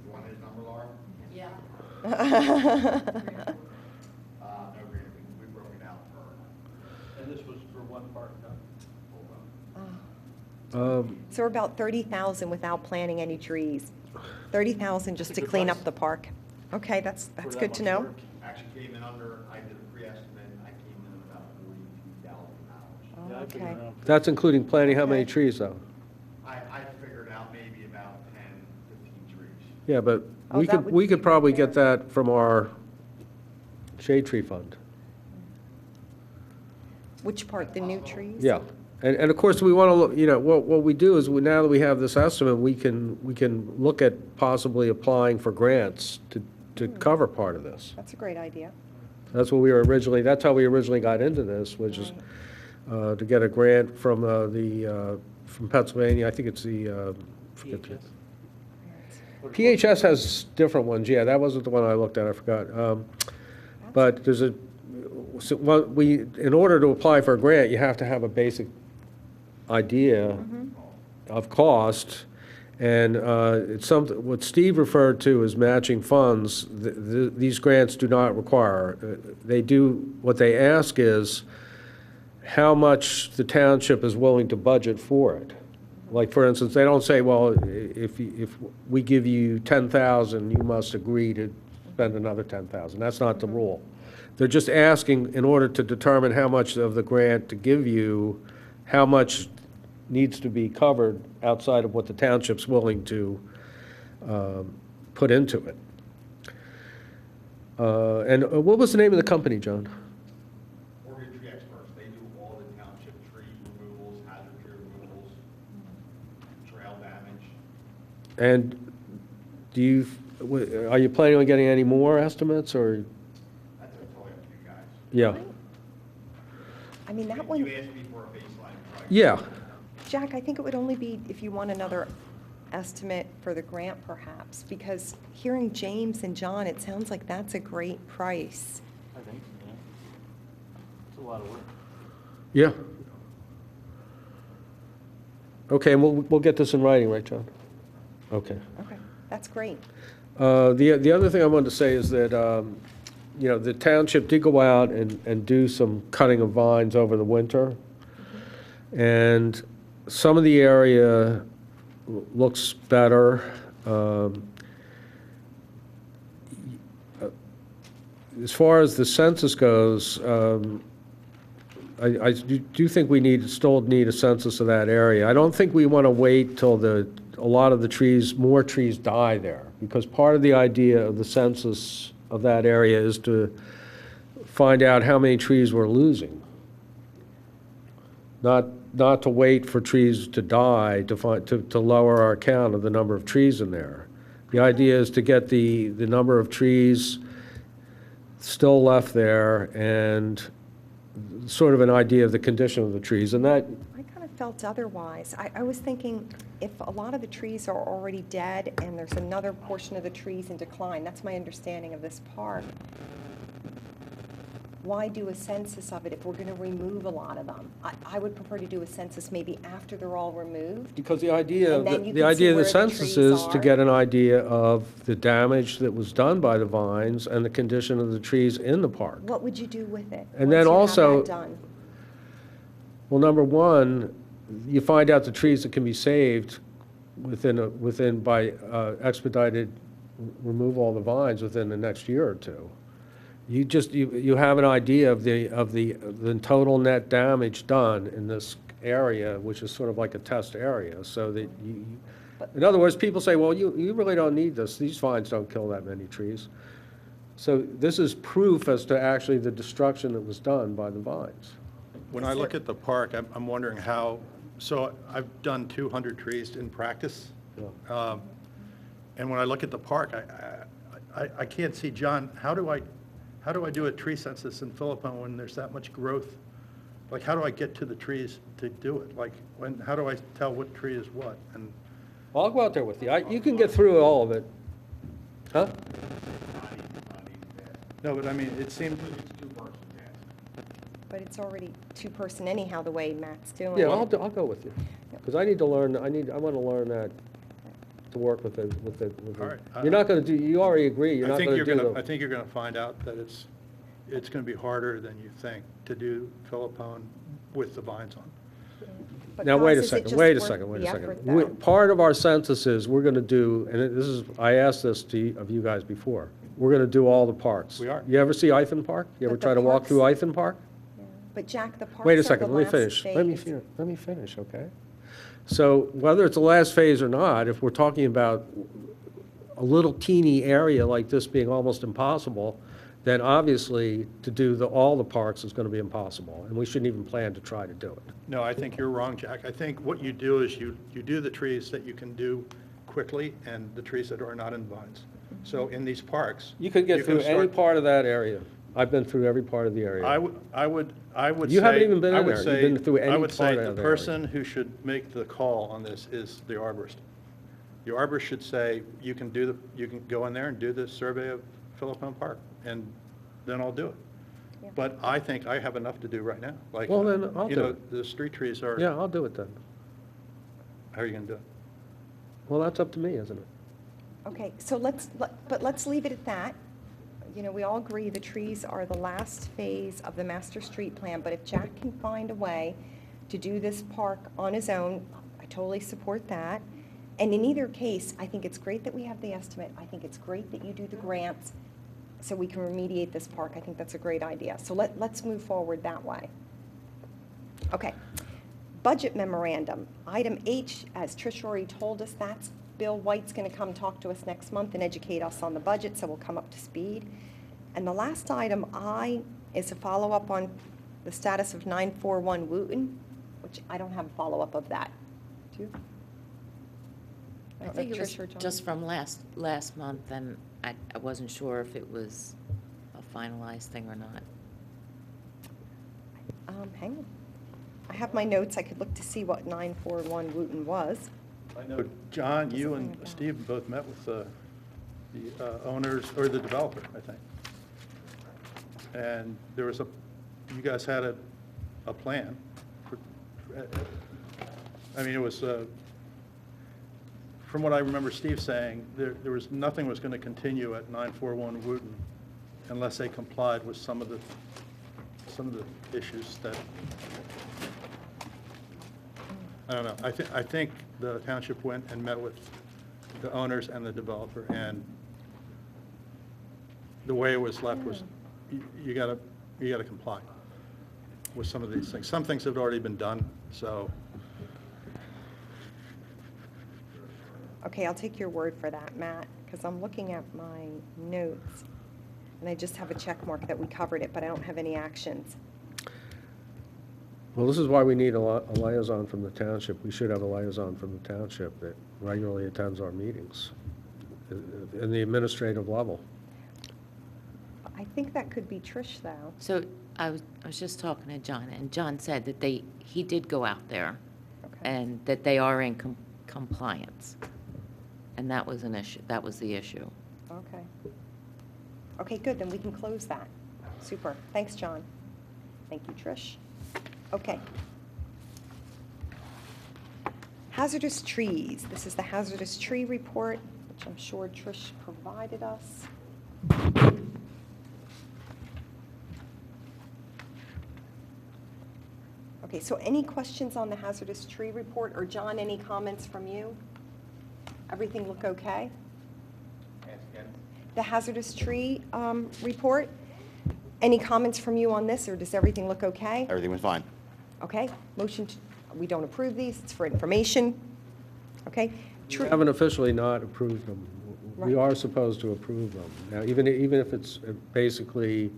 You want his number, Laura? yeah. No, Grant, we broke it out per. And this was for one part, no? So we're about 30,000 without planting any trees. 30,000 just to clean up the park. Okay, that's that good to much know. work? Actually came in under, I did a pre-estimate, I came in at about $42,000. Yeah, I figured Okay. around That's including planting how many Okay. trees, though? I figured out maybe about 10, 15 trees. Yeah, but Oh, we that could, would we be could right probably there. get that from our shade tree fund. Which part, the new trees? Yeah, and of course, we want to look, you know, what we do is, now that we have this estimate, we can look at possibly applying for grants to cover part of this. That's a great idea. That's what we were originally, that's how we originally got into this, which is to get a grant from from Pennsylvania, I think it's the, forget the- PHS has different ones, yeah, that wasn't the one I looked at, I forgot. But there's in order to apply for a grant, you have to have a basic idea of cost, and it's something, what Steve referred to as matching funds, these grants do not require. They do, what they ask is how much the township is willing to budget for it. Like, for instance, they don't say, well, if we give you 10,000, you must agree to spend another 10,000. That's not the rule. They're just asking, in order to determine how much of the grant to give you, how much needs to be covered outside of what the township's willing to put into it. And what was the name of the company, John? Oregon Tree Experts, they do all the township tree removals, hazard tree removals, trail damage. And do you, are you planning on getting any more estimates, or? That's totally up to you guys. Yeah, I mean, that You one, asked me for a baseline price. yeah. Jack, I think it would only be if you want another estimate for the grant perhaps, because hearing James and John, it sounds like that's a great price. I think, yeah. It's a lot of work. Yeah. Okay, and we'll get this in writing, right, John? Okay. Okay, that's great. The other thing I wanted to say is that, you know, the township did go out and do some cutting of vines over the winter. And some of the area looks better. As far as the census goes, I do think we still need a census of that area. I don't think we want to wait till a lot of the trees, more trees die there, because part of the idea of the census of that area is to find out how many trees we're losing. Not to wait for trees to die to lower our count of the number of trees in there. The idea is to get the number of trees still left there and sort of an idea of the condition of the trees. And that, I kind of felt otherwise. I was thinking if a lot of the trees are already dead and there's another portion of the trees in decline, that's my understanding of this park. Why do a census of it if we're going to remove a lot of them? I would prefer to do a census maybe after they're all removed. because the idea of And then you the can see idea of the where the census trees is to are. get an idea of the damage that was done by the vines and the condition of the trees in the park. What would you do with it? And then once you have also- that done? Well, number one, you find out the trees that can be saved by expedited removal of the vines within the next year or two. You have an idea of the total net damage done in this area, which is sort of like a test area, so that in other words, people say, well, you really don't need this. These vines don't kill that many trees. So this is proof as to actually the destruction that was done by the vines. When I look at the park, I'm wondering how, so I've done 200 trees in practice. And when I look at the park, I can't see, John, how do I do a tree census in Philippine when there's that much growth? Like, how do I get to the trees to do it? Like, how do I tell what tree is what? And I'll go out there with you. You can get through all of it. Huh? no, but I mean, it seemed, But it's already two-person anyhow, the way Matt's doing Yeah, it. I'll go with you, because I need to learn, I want to learn that, to work with it. All right. You're not going to do, you already agree, you're I not think going you're to do gonna, I the, think you're gonna find out that it's gonna be harder than you think to do Philippine with the vines on. But now, wait guys, a is it second, just wait a worth second, wait a the second. effort, though? Part of our census is, we're going to do, and this is, I asked this of you guys before, we're going to do all the parks. We are. You ever see Ithan Park? You ever But the try to walk through parks- Ithan Park? But Jack, the parks Wait a are second, the let me last finish. Let me phase. finish, okay? So whether it's the last phase or not, if we're talking about a little teeny area like this being almost impossible, then obviously to do all the parks is going to be impossible, and we shouldn't even plan to try to do it. No, I think you're wrong, Jack. I think what you do is you do the trees that you can do quickly and the trees that are not in vines. So in these parks. You could get through any start- part of that area. I've been through every part of the area. I would say. You haven't even been I in would there. say- You've been through any I would say part of the the area. person who should make the call on this is the arborist. The arborist should say, you can go in there and do the survey of Philippine Park, and then I'll do it. But I think I have enough to do right now. Like, Well, then I'll you do know, it. the street trees are. Yeah, I'll do it then. How are you gonna do it? Well, that's up to me, isn't it? Okay, so let's leave it at that. You know, we all agree the trees are the last phase of the master street plan, but if Jack can find a way to do this park on his own, I totally support that. And in either case, I think it's great that we have the estimate. I think it's great that you do the grants so we can remediate this park. I think that's a great idea. So let's move forward that way. Okay. Budget memorandum. Item H, as Trish already told us, that's Bill White's going to come talk to us next month and educate us on the budget, so we'll come up to speed. And the last item, I, is a follow-up on the status of 941 Wooten, which I don't have a follow-up of that. Do you? I don't know think if it was Trish or John? just from last month, and I wasn't sure if it was a finalized thing or not. Hang on. I have my notes. I could look to see what 941 Wooten was. I know, John, you and Steve both met with the owners, or the developer, I think. And there was you guys had a plan. I mean, it was, from what I remember Steve saying, there was, nothing was going to continue at 941 Wooten unless they complied with some of the issues that, I don't know. I think the township went and met with the owners and the developer, and the way it was left was, you gotta comply. with some of these things. Some things have already been done, so. Okay, I'll take your word for that, Matt, because I'm looking at my notes, and I just have a check mark that we covered it, but I don't have any actions. Well, this is why we need a liaison from the township. We should have a liaison from the township that regularly attends our meetings in the administrative level. I think that could be Trish, though. So I was just talking to John, and John said that he did go out there, and that they are in compliance. And that was an issue, that was the issue. Okay. Okay, good, then we can close that. Super. Thanks, John. Thank you, Trish. Okay. Hazardous trees. This is the hazardous tree report, which I'm sure Trish provided us. Okay, so any questions on the hazardous tree report? Or John, any comments from you? Everything look okay? The hazardous tree report, any comments from you on this, or does everything look okay? Everything was fine. Okay, motion, we don't approve these, it's for information. Okay? We haven't officially not approved them. We Right. are supposed to approve them. Now, even if it's basically,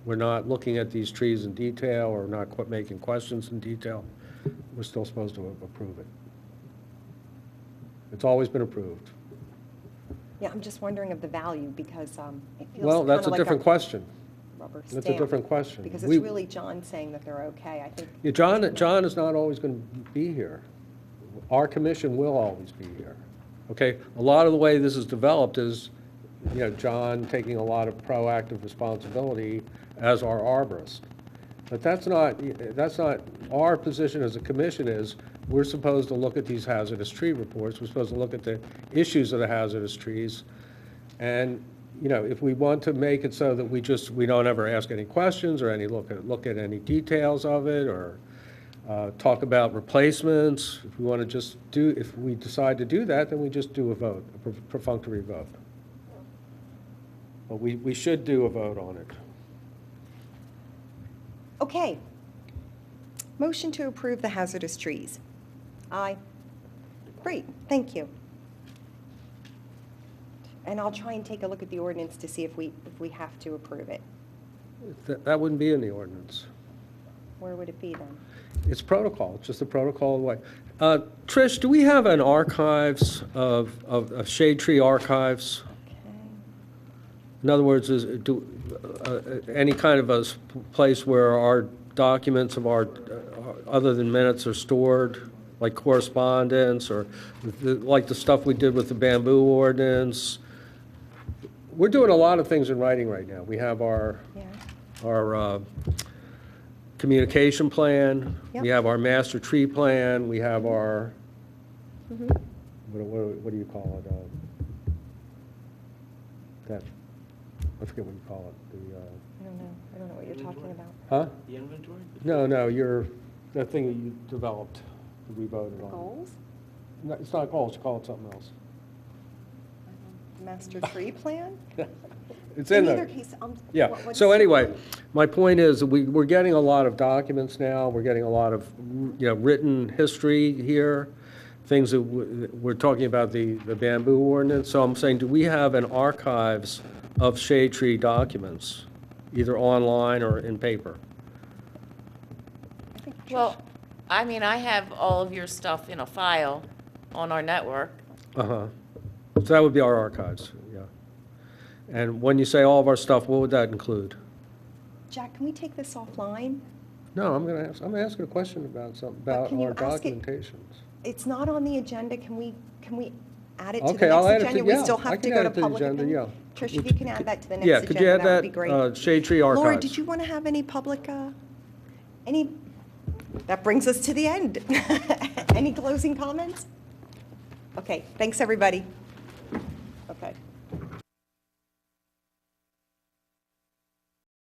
we're not looking at these trees in detail or not making questions in detail, we're still supposed to approve it. It's always been approved. Yeah, I'm just wondering of the value, because it feels Well, that's kinda a like different question. rubber That's a stamp, different question. Because We- it's really John saying that they're okay, I think. Yeah, John is not always going to be here. Our commission will always be here. Okay? A lot of the way this is developed is, John taking a lot of proactive responsibility as our arborist. But that's not our position as a commission. Is we're supposed to look at these hazardous tree reports. We're supposed to look at the issues of the hazardous trees. And, if we want to make it so that we don't ever ask any questions or look at any details of it, or talk about replacements, if we decide to do that, then we just do a vote, a perfunctory vote. But we should do a vote on it. Okay. Motion to approve the hazardous trees. Aye. Great, thank you. And I'll try and take a look at the ordinance to see if we have to approve it. That wouldn't be in the ordinance. Where would it be then? It's protocol, it's just a protocol way. Trish, do we have an archives of shade tree archives? In other words, any kind of a place where our documents of our, other than minutes, are stored, like correspondence, or like the stuff we did with the bamboo ordinance? We're doing a lot of things in writing right now. We have our communication plan, we have our master tree plan, we have our, what do you call it? I forget what you call it. I don't know what you're talking about. Huh? The inventory? No, that thing that you developed, that we voted on. Goals? No, it's not goals, call it something else. Master tree plan? It's in there. either case, Yeah, what's- so anyway, my point is, that we're getting a lot of documents now, we're getting a lot of, written history here, things that we're talking about the bamboo ordinance, so I'm saying, do we have an archives of shade tree documents, either online or in paper? Well, I mean, I have all of your stuff in a file on our network. Uh-huh. So that would be our archives, yeah. And when you say all of our stuff, what would that include? Jack, can we take this offline? No, I'm asking a question about something, about can you our ask it- documentations. It's not on the agenda, can we add it to the Okay, I'll add next it to, agenda? yeah. We still I have to can go add to it the public agenda, opinion? yeah. Trish, if you can add that to the next Yeah, agenda, could you add that would be great. that, shade tree archives? Laura, did you want to have any public, that brings us to the end. Any closing comments? Okay, thanks, everybody.